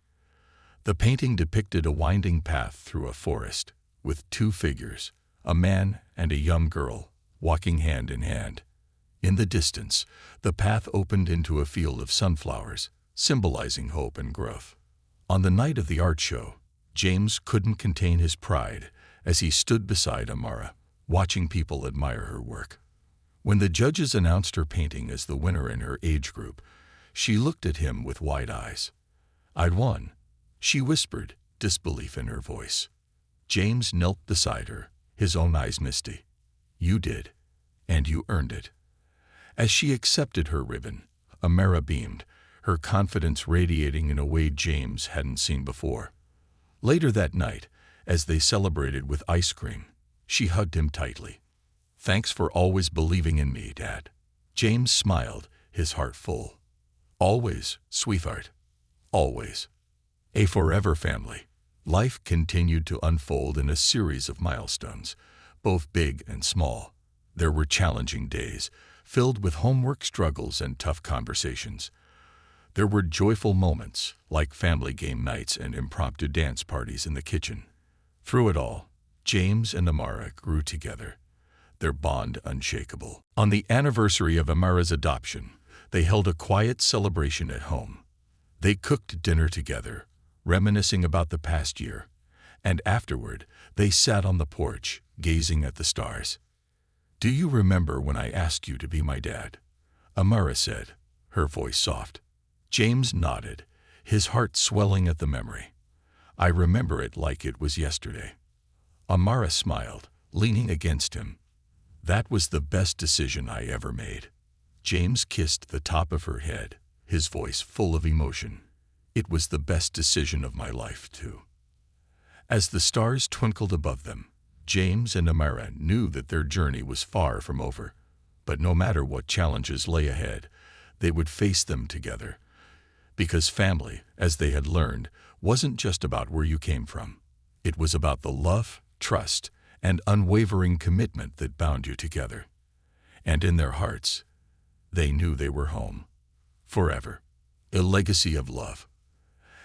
S1: The painting depicted a winding path through a forest, with two figures, a man and a young girl, walking hand in hand. In the distance, the path opened into a field of sunflowers, symbolizing hope and growth. On the night of the art show, James couldn't contain his pride as he stood beside Amara, watching people admire her work. When the judges announced her painting as the winner in her age group, she looked at him with wide eyes. "I'd won," she whispered, disbelief in her voice. James knelt beside her, his own eyes misty. "You did, and you earned it." As she accepted her ribbon, Amara beamed, her confidence radiating in a way James hadn't seen before. Later that night, as they celebrated with ice cream, she hugged him tightly. "Thanks for always believing in me, Dad." James smiled, his heart full. "Always, sweetheart. Always." A forever family. Life continued to unfold in a series of milestones, both big and small. There were challenging days, filled with homework struggles and tough conversations. There were joyful moments, like family game nights and impromptu dance parties in the kitchen. Through it all, James and Amara grew together, their bond unshakable. On the anniversary of Amara's adoption, they held a quiet celebration at home. They cooked dinner together, reminiscing about the past year, and afterward, they sat on the porch, gazing at the stars. "Do you remember when I asked you to be my dad?" Amara said, her voice soft. James nodded, his heart swelling at the memory. "I remember it like it was yesterday." Amara smiled, leaning against him. "That was the best decision I ever made." James kissed the top of her head, his voice full of emotion. "It was the best decision of my life, too." As the stars twinkled above them, James and Amara knew that their journey was far from over. But no matter what challenges lay ahead, they would face them together. Because family, as they had learned, wasn't just about where you came from. It was about the love, trust, and unwavering commitment that bound you together. And in their hearts, they knew they were home. Forever. A legacy of love.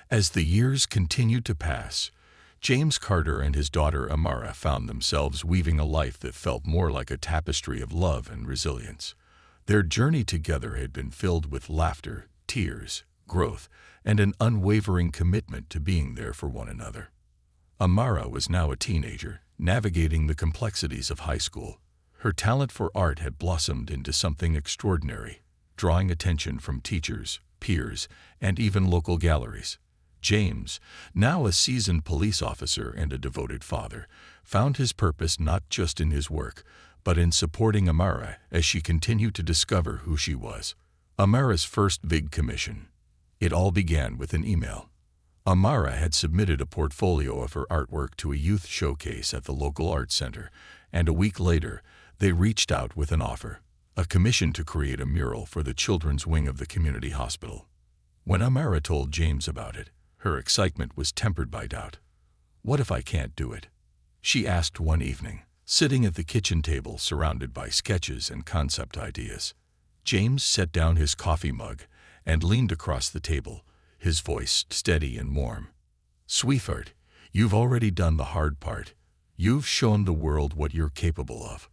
S1: As the years continued to pass, James Carter and his daughter Amara found themselves weaving a life that felt more like a tapestry of love and resilience. Their journey together had been filled with laughter, tears, growth, and an unwavering commitment to being there for one another. Amara was now a teenager, navigating the complexities of high school. Her talent for art had blossomed into something extraordinary, drawing attention from teachers, peers, and even local galleries. James, now a seasoned police officer and a devoted father, found his purpose not just in his work, but in supporting Amara as she continued to discover who she was. Amara's first big commission. It all began with an email. Amara had submitted a portfolio of her artwork to a youth showcase at the local art center, and a week later, they reached out with an offer, a commission to create a mural for the children's wing of the community hospital. When Amara told James about it, her excitement was tempered by doubt. "What if I can't do it?" she asked one evening, sitting at the kitchen table surrounded by sketches and concept ideas. James set down his coffee mug and leaned across the table, his voice steady and warm. "Sweetheart, you've already done the hard part. You've shown the world what you're capable of.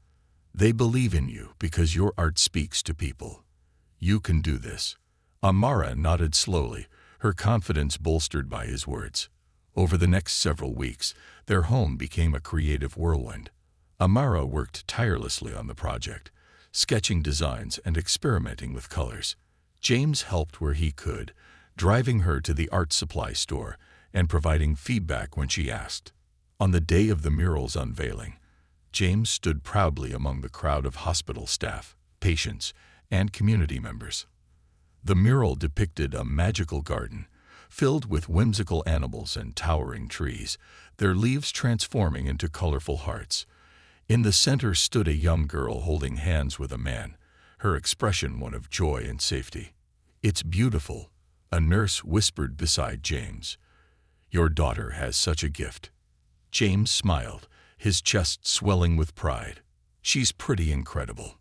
S1: They believe in you because your art speaks to people. You can do this." Amara nodded slowly, her confidence bolstered by his words. Over the next several weeks, their home became a creative whirlwind. Amara worked tirelessly on the project, sketching designs and experimenting with colors. James helped where he could, driving her to the art supply store and providing feedback when she asked. On the day of the mural's unveiling, James stood proudly among the crowd of hospital staff, patients, and community members. The mural depicted a magical garden, filled with whimsical animals and towering trees, their leaves transforming into colorful hearts. In the center stood a young girl holding hands with a man, her expression one of joy and safety. "It's beautiful," a nurse whispered beside James. "Your daughter has such a gift." James smiled, his chest swelling with pride. "She's pretty incredible."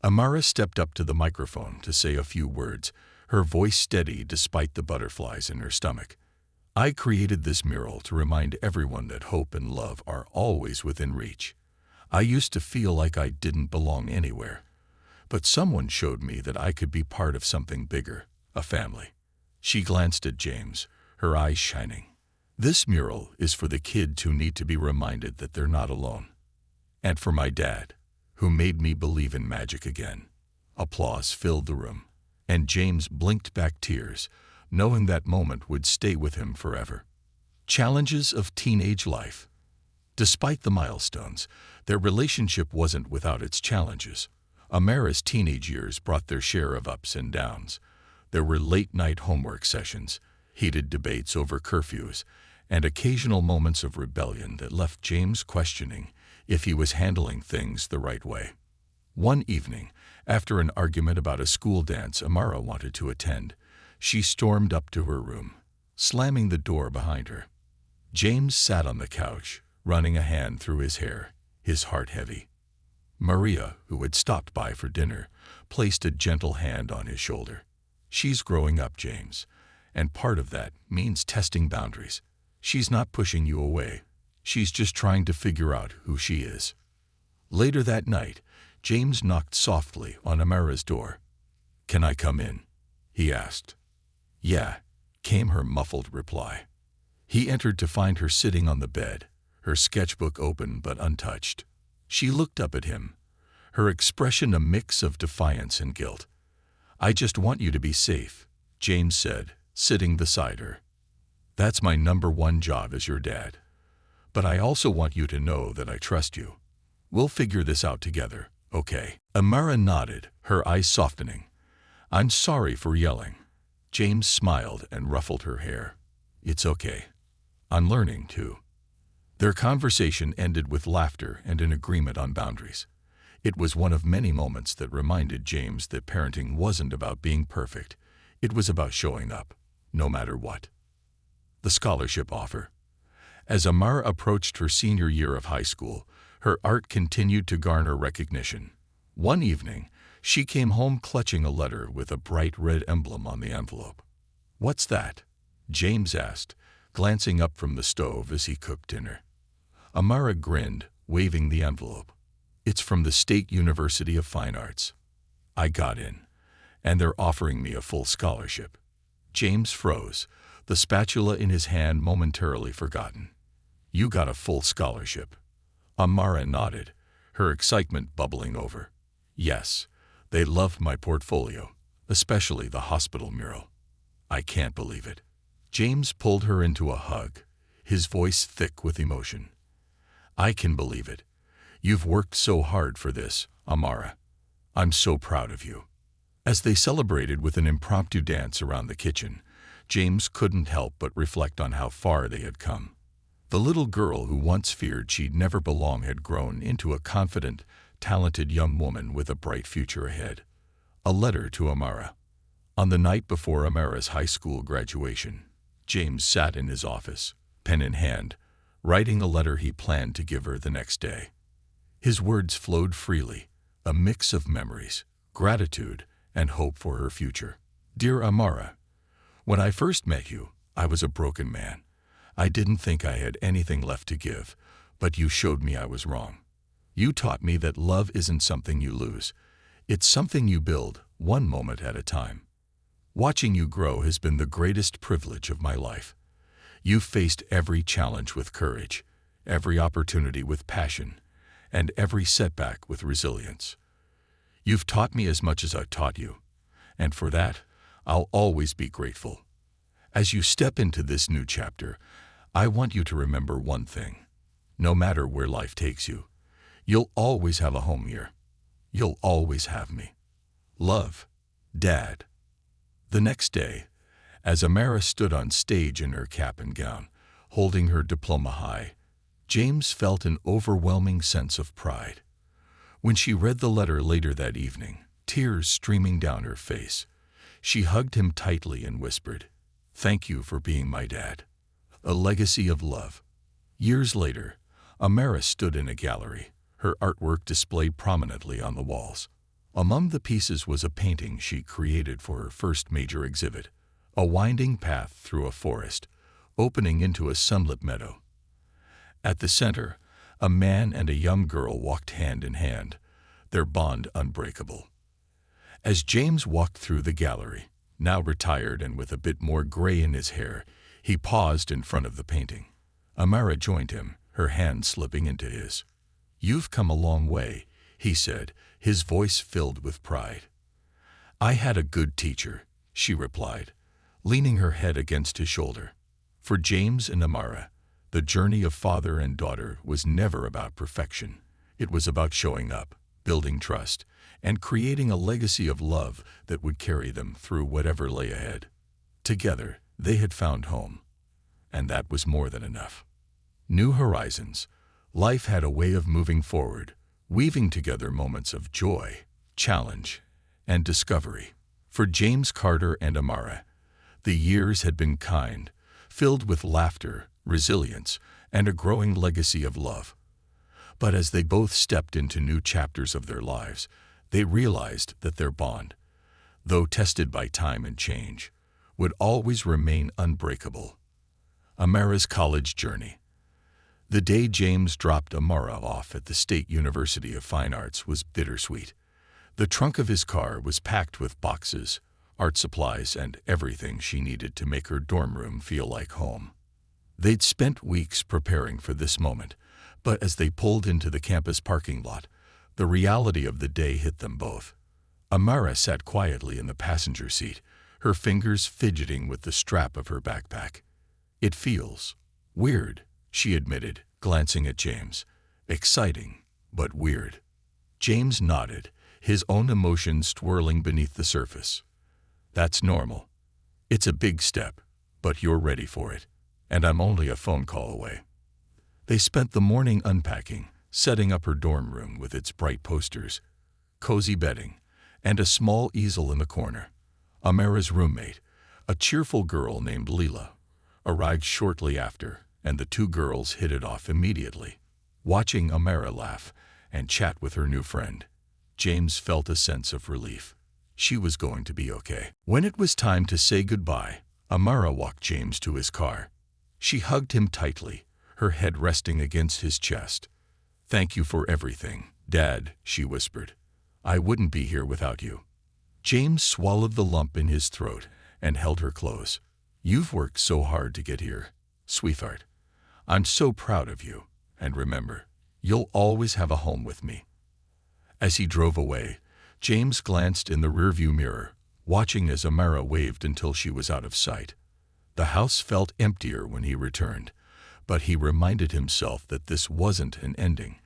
S1: Amara stepped up to the microphone to say a few words, her voice steady despite the butterflies in her stomach. "I created this mural to remind everyone that hope and love are always within reach. I used to feel like I didn't belong anywhere, but someone showed me that I could be part of something bigger, a family." She glanced at James, her eyes shining. "This mural is for the kids who need to be reminded that they're not alone. And for my dad, who made me believe in magic again." Applause filled the room, and James blinked back tears, knowing that moment would stay with him forever. Challenges of teenage life. Despite the milestones, their relationship wasn't without its challenges. Amara's teenage years brought their share of ups and downs. There were late-night homework sessions, heated debates over curfews, and occasional moments of rebellion that left James questioning if he was handling things the right way. One evening, after an argument about a school dance Amara wanted to attend, she stormed up to her room, slamming the door behind her. James sat on the couch, running a hand through his hair, his heart heavy. Maria, who had stopped by for dinner, placed a gentle hand on his shoulder. "She's growing up, James, and part of that means testing boundaries. She's not pushing you away. She's just trying to figure out who she is." Later that night, James knocked softly on Amara's door. "Can I come in?" he asked. "Yeah," came her muffled reply. He entered to find her sitting on the bed, her sketchbook open but untouched. She looked up at him, her expression a mix of defiance and guilt. "I just want you to be safe," James said, sitting beside her. "That's my #1 job as your dad. But I also want you to know that I trust you. We'll figure this out together, okay?" Amara nodded, her eyes softening. "I'm sorry for yelling." James smiled and ruffled her hair. "It's okay. I'm learning, too." Their conversation ended with laughter and an agreement on boundaries. It was one of many moments that reminded James that parenting wasn't about being perfect. It was about showing up, no matter what. The scholarship offer. As Amara approached her senior year of high school, her art continued to garner recognition. One evening, she came home clutching a letter with a bright red emblem on the envelope. "What's that?" James asked, glancing up from the stove as he cooked dinner. Amara grinned, waving the envelope. "It's from the State University of Fine Arts. I got in, and they're offering me a full scholarship." James froze, the spatula in his hand momentarily forgotten. "You got a full scholarship?" Amara nodded, her excitement bubbling over. "Yes, they loved my portfolio, especially the hospital mural. I can't believe it." James pulled her into a hug, his voice thick with emotion. "I can believe it. You've worked so hard for this, Amara. I'm so proud of you." As they celebrated with an impromptu dance around the kitchen, James couldn't help but reflect on how far they had come. The little girl who once feared she'd never belong had grown into a confident, talented young woman with a bright future ahead. A letter to Amara. On the night before Amara's high school graduation, James sat in his office, pen in hand, writing a letter he planned to give her the next day. His words flowed freely, a mix of memories, gratitude, and hope for her future. "Dear Amara, when I first met you, I was a broken man. I didn't think I had anything left to give, but you showed me I was wrong. You taught me that love isn't something you lose. It's something you build, one moment at a time. Watching you grow has been the greatest privilege of my life. You've faced every challenge with courage, every opportunity with passion, and every setback with resilience. You've taught me as much as I've taught you, and for that, I'll always be grateful. As you step into this new chapter, I want you to remember one thing. No matter where life takes you, you'll always have a home here. You'll always have me. Love, Dad." The next day, as Amara stood on stage in her cap and gown, holding her diploma high, James felt an overwhelming sense of pride. When she read the letter later that evening, tears streaming down her face, she hugged him tightly and whispered, "Thank you for being my dad." A legacy of love. Years later, Amara stood in a gallery, her artwork displayed prominently on the walls. Among the pieces was a painting she created for her first major exhibit, a winding path through a forest, opening into a sunlit meadow. At the center, a man and a young girl walked hand in hand, their bond unbreakable. As James walked through the gallery, now retired and with a bit more gray in his hair, he paused in front of the painting. Amara joined him, her hand slipping into his. "You've come a long way," he said, his voice filled with pride. "I had a good teacher," she replied, leaning her head against his shoulder. For James and Amara, the journey of father and daughter was never about perfection. It was about showing up, building trust, and creating a legacy of love that would carry them through whatever lay ahead. Together, they had found home, and that was more than enough. New horizons. Life had a way of moving forward, weaving together moments of joy, challenge, and discovery. For James Carter and Amara, the years had been kind, filled with laughter, resilience, and a growing legacy of love. But as they both stepped into new chapters of their lives, they realized that their bond, though tested by time and change, would always remain unbreakable. Amara's college journey. The day James dropped Amara off at the State University of Fine Arts was bittersweet. The trunk of his car was packed with boxes, art supplies, and everything she needed to make her dorm room feel like home. They'd spent weeks preparing for this moment, but as they pulled into the campus parking lot, the reality of the day hit them both. Amara sat quietly in the passenger seat, her fingers fidgeting with the strap of her backpack. "It feels weird," she admitted, glancing at James. "Exciting, but weird." James nodded, his own emotions twirling beneath the surface. "That's normal. It's a big step, but you're ready for it, and I'm only a phone call away." They spent the morning unpacking, setting up her dorm room with its bright posters, cozy bedding, and a small easel in the corner. Amara's roommate, a cheerful girl named Leela, arrived shortly after, and the two girls hit it off immediately. Watching Amara laugh and chat with her new friend, James felt a sense of relief. She was going to be okay. When it was time to say goodbye, Amara walked James to his car. She hugged him tightly, her head resting against his chest. "Thank you for everything, Dad," she whispered. "I wouldn't be here without you." James swallowed the lump in his throat and held her close. "You've worked so hard to get here, sweetheart. I'm so proud of you, and remember, you'll always have a home with me." As he drove away, James glanced in the rearview mirror, watching as Amara waved until she was out of sight. The house felt emptier when he returned, but he reminded himself that this wasn't an ending.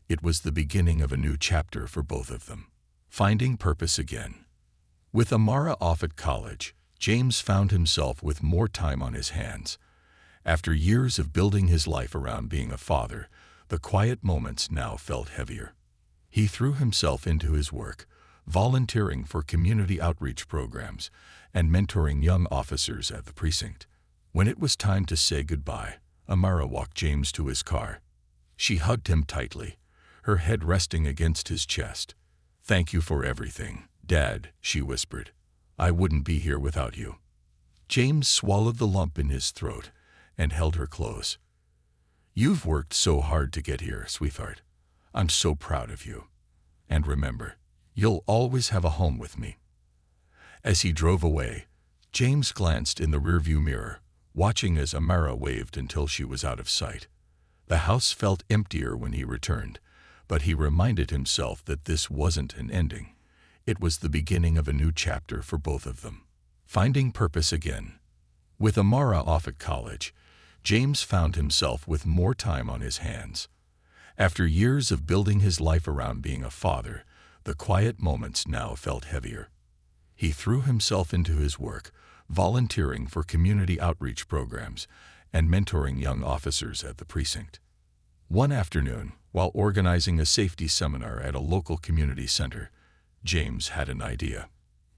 S1: It was the beginning of a new chapter for both of them. Finding purpose again. With Amara off at college, James found himself with more time on his hands. After years of building his life around being a father, the quiet moments now felt heavier. He threw himself into his work, volunteering for community outreach programs and mentoring young officers at the precinct. When it was time to say goodbye, Amara walked James to his car. She hugged him tightly, her head resting against his chest. "Thank you for everything, Dad," she whispered. "I wouldn't be here without you." James swallowed the lump in his throat and held her close. "You've worked so hard to get here, sweetheart. I'm so proud of you. And remember, you'll always have a home with me." As he drove away, James glanced in the rearview mirror, watching as Amara waved until she was out of sight. The house felt emptier when he returned, but he reminded himself that this wasn't an ending. It was the beginning of a new chapter for both of them. Finding purpose again. With Amara off at college, James found himself with more time on his hands. After years of building his life around being a father, the quiet moments now felt heavier. He threw himself into his work, volunteering for community outreach programs and mentoring young officers at the precinct. One afternoon, while organizing a safety seminar at a local community center, James had an idea.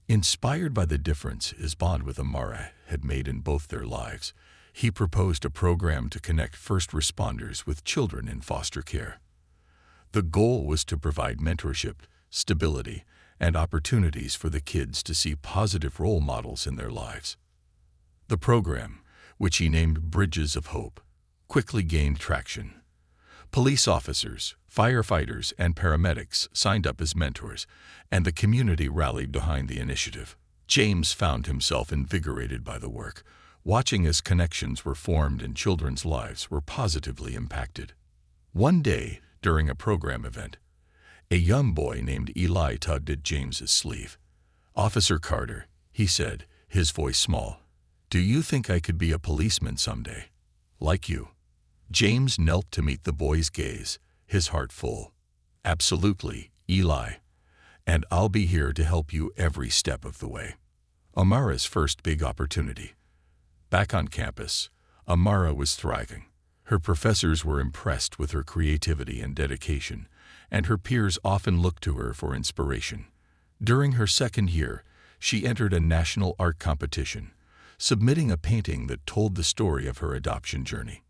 S1: Inspired by the difference his bond with Amara had made in both their lives, he proposed a program to connect first responders with children in foster care. The goal was to provide mentorship, stability, and opportunities for the kids to see positive role models in their lives. The program, which he named Bridges of Hope, quickly gained traction. Police officers, firefighters, and paramedics signed up as mentors, and the community rallied behind the initiative. James found himself invigorated by the work, watching as connections were formed and children's lives were positively impacted. One day, during a program event, a young boy named Eli tugged at James's sleeve. "Officer Carter," he said, his voice small, "do you think I could be a policeman someday? Like you?" James knelt to meet the boy's gaze, his heart full. "Absolutely, Eli. And I'll be here to help you every step of the way." Amara's first big opportunity. Back on campus, Amara was thriving. Her professors were impressed with her creativity and dedication, and her peers often looked to her for inspiration. During her second year, she entered a national art competition, submitting a painting that told the story of her adoption journey.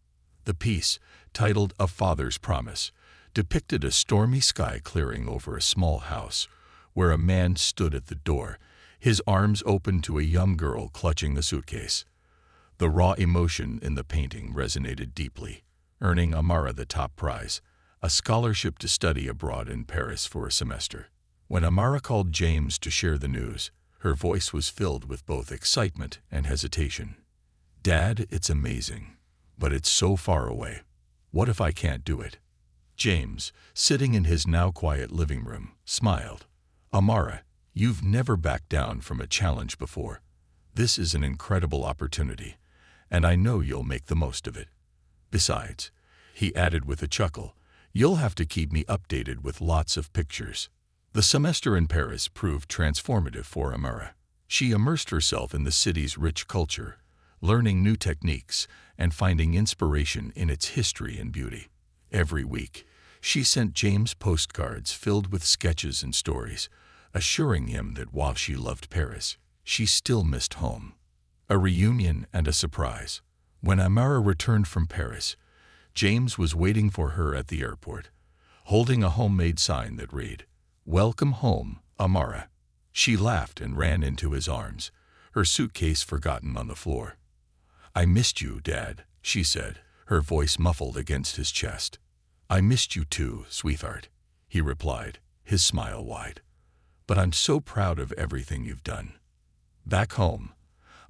S1: The piece, titled A Father's Promise, depicted a stormy sky clearing over a small house, where a man stood at the door, his arms open to a young girl clutching a suitcase. The raw emotion in the painting resonated deeply, earning Amara the top prize, a scholarship to study abroad in Paris for a semester. When Amara called James to share the news, her voice was filled with both excitement and hesitation. "Dad, it's amazing, but it's so far away. What if I can't do it?" James, sitting in his now quiet living room, smiled. "Amara, you've never backed down from a challenge before. This is an incredible opportunity, and I know you'll make the most of it. Besides," he added with a chuckle, "you'll have to keep me updated with lots of pictures." The semester in Paris proved transformative for Amara. She immersed herself in the city's rich culture, learning new techniques and finding inspiration in its history and beauty. Every week, she sent James postcards filled with sketches and stories, assuring him that while she loved Paris, she still missed home. A reunion and a surprise. When Amara returned from Paris, James was waiting for her at the airport, holding a homemade sign that read, "Welcome home, Amara." She laughed and ran into his arms, her suitcase forgotten on the floor. "I missed you, Dad," she said, her voice muffled against his chest. "I missed you too, sweetheart," he replied, his smile wide. "But I'm so proud of everything you've done." Back home,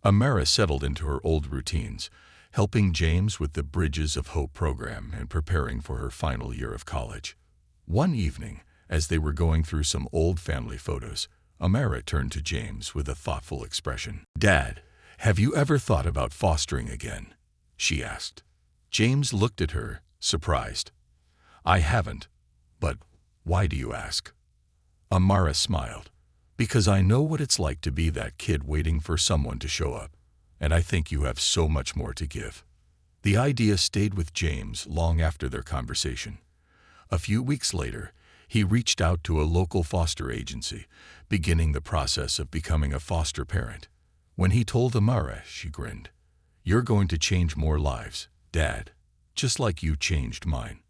S1: Amara settled into her old routines, helping James with the Bridges of Hope program and preparing for her final year of college. One evening, as they were going through some old family photos, Amara turned to James with a thoughtful expression. "Dad, have you ever thought about fostering again?" she asked. James looked at her, surprised. "I haven't, but why do you ask?" Amara smiled. "Because I know what it's like to be that kid waiting for someone to show up, and I think you have so much more to give." The idea stayed with James long after their conversation. A few weeks later, he reached out to a local foster agency, beginning the process of becoming a foster parent. When he told Amara, she grinned. "You're going to change more lives, Dad, just like you changed mine."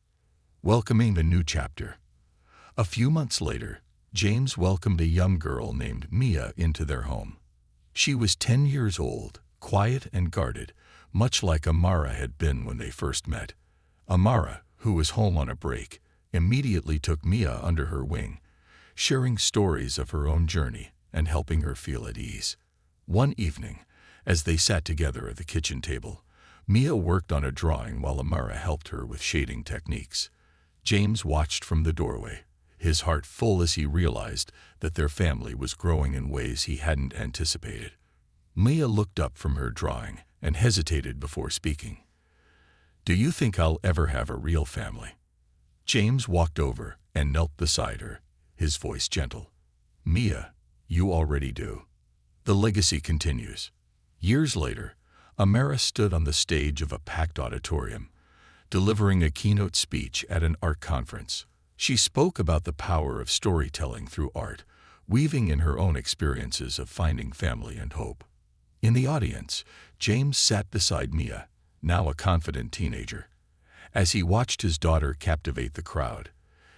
S1: Welcoming a new chapter. A few months later, James welcomed a young girl named Mia into their home. She was 10 years old, quiet and guarded, much like Amara had been when they first met. Amara, who was home on a break, immediately took Mia under her wing, sharing stories of her own journey and helping her feel at ease. One evening, as they sat together at the kitchen table, Mia worked on a drawing while Amara helped her with shading techniques. James watched from the doorway, his heart full as he realized that their family was growing in ways he hadn't anticipated. Mia looked up from her drawing and hesitated before speaking. "Do you think I'll ever have a real family?" James walked over and knelt beside her, his voice gentle. "Mia, you already do." The legacy continues. Years later, Amara stood on the stage of a packed auditorium, delivering a keynote speech at an art conference. She spoke about the power of storytelling through art, weaving in her own experiences of finding family and hope. In the audience, James sat beside Mia, now a confident teenager. As he watched his daughter captivate the crowd,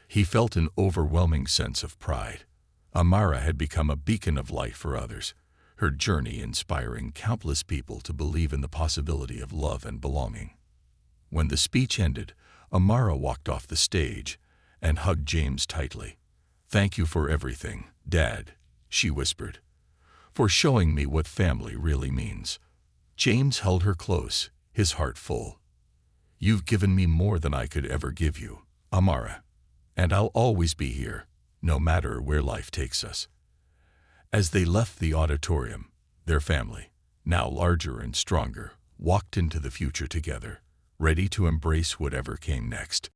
S1: he felt an overwhelming sense of pride. Amara had become a beacon of light for others, her journey inspiring countless people to believe in the possibility of love and belonging. When the speech ended, Amara walked off the stage and hugged James tightly. "Thank you for everything, Dad," she whispered, "for showing me what family really means." James held her close, his heart full. "You've given me more than I could ever give you, Amara, and I'll always be here, no matter where life takes us." As they left the auditorium, their family, now larger and stronger, walked into the future together, ready to embrace whatever came next.